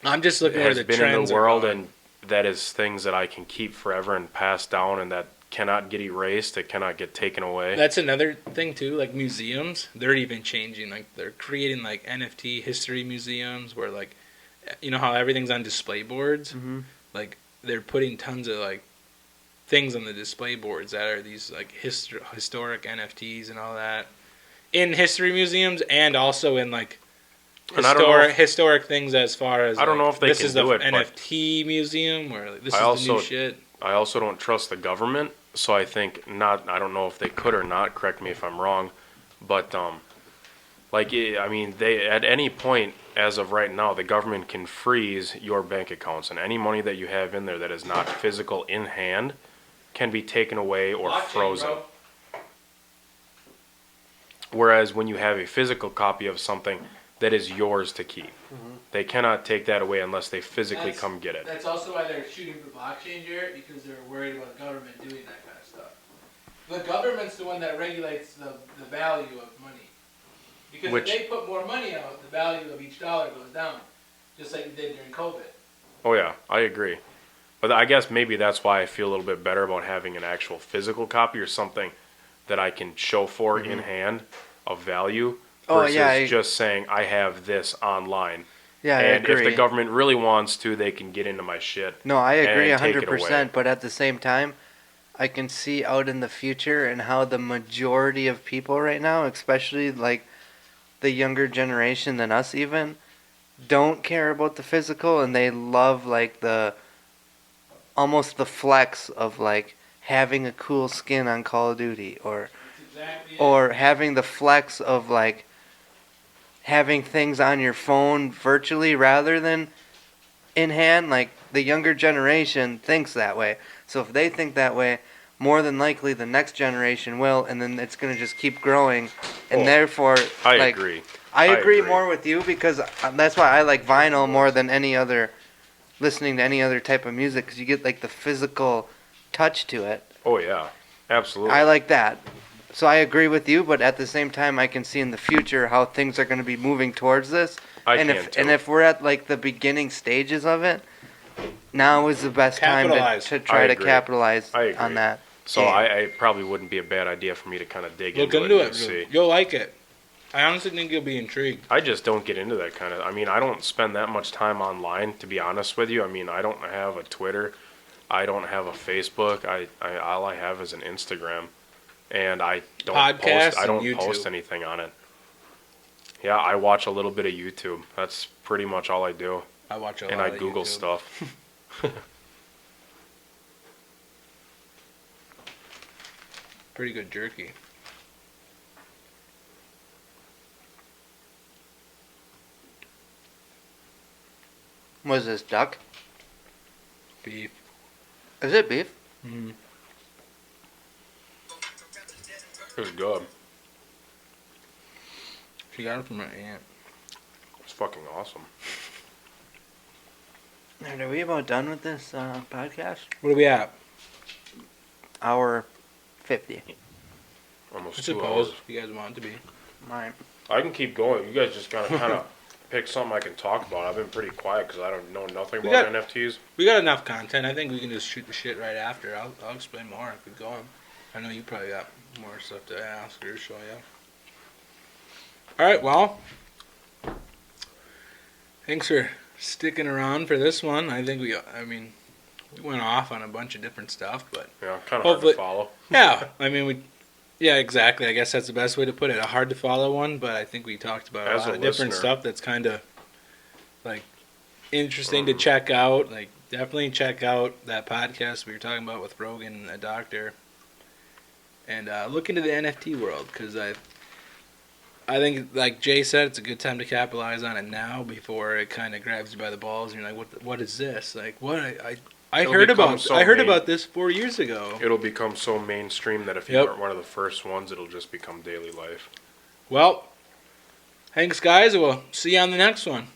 I'm just looking where has the been trends in the world, are going. and that is things that I can keep forever and pass down, and that cannot get erased. It cannot get taken away. That's another thing too. Like museums, they're even changing. Like they're creating like NFT history museums where like, you know how everything's on display boards. Mm-hmm. Like they're putting tons of like things on the display boards that are these like historic NFTs and all that in history museums, and also in like And I don't know if- historic things as far as I don't like, know if they this can is the do it, but NFT museum where like, this I is the new also- shit. I also don't trust the government, so I think not. I don't know if they could or not. Correct me if I'm wrong, but I mean, they at any point as of right now, the government can freeze your bank accounts, and any money that you have in there that is not physical in hand can be taken away or frozen. Whereas when you have a physical copy of something that is yours to keep, they cannot take that away unless they physically come get it. That's also why they're shooting for blockchain, Jarrett, because they're worried about government doing that kind of stuff. The government's the one that regulates the value of money. Because Which- if they put more money out, the value of each dollar goes down, just like it did during COVID. Oh yeah, I agree. But I guess maybe that's why I feel a little bit better about having an actual physical copy or something that I can show for in hand of value Oh, versus yeah, just saying I have this online. Yeah, I And agree. if the government really wants to, they can get into my shit. No, I agree and take it 100%. away. But at the same time, I can see out in the future and how the majority of people right now, especially like the younger generation than us even, don't care about the physical, and they love like the almost the flex of like having a cool skin on Call of Duty, or having the flex of like having things on your phone virtually rather than in hand. Like the younger generation thinks that way. So if they think that way, more than likely the next generation will, and then it's going to just keep growing. And Oh, therefore, I like, agree. I agree agree. more with you because that's why I like vinyl more than any other, listening to any other type of music, because you get like the physical touch to it. Oh yeah, absolutely. I like that. So I agree with you, but at the same time, I can see in the future how things are going to be moving towards this. I and can if too. and if we're at like the beginning stages of it, now is the best time Capitalize. to try I to agree. capitalize I agree. on that. So Yeah. I probably wouldn't be a bad idea for me to kind of dig Look into into it and it. see. You'll like it. I honestly think you'll be intrigued. I just don't get into that kind of. I mean, I don't spend that much time online, to be honest with you. I mean, I don't have a Twitter, I don't have a Facebook. All I have is an Instagram, and I don't Podcasts post. I don't and post YouTube. anything on it. Yeah, I watch a little bit of YouTube. That's pretty much all I do, I watch a and lot I of Google YouTube. stuff. Pretty good jerky. What is this, duck? Beef. Is it beef? Mm. It was good. She got it from her aunt. It's fucking awesome. And are we about done with this podcast? What are we at? Hour 50. Almost I 2 suppose hours. if you guys want it to be. Right. I can keep going. You guys just gotta kind of pick something I can talk about. I've been pretty quiet because I don't know nothing We about got- NFTs. We got enough content. I think we can just shoot the shit right after. I'll explain more if we go on. I know you probably got more stuff to ask or show you. All right, well, thanks for sticking around for this one. I think we went off on a bunch of different stuff, but Yeah, kind of hard Hopefully- to follow. yeah, yeah, exactly. I guess that's the best way to put it. A hard to follow one, but I think we talked about As a lot a of different listener. stuff that's kind of like interesting to check out. Like, definitely check out that podcast we were talking about with Rogan, a doctor, and look into the NFT world because I think, like Jay said, it's a good time to capitalize on it now before it kind of grabs you by the balls and you're like, what is this? Like, what I It'll heard become about so I heard main- about this 4 years ago. It'll become so mainstream that if you Yep. aren't one of the first ones, it'll just become daily life. Well, thanks guys. We'll see you on the next one.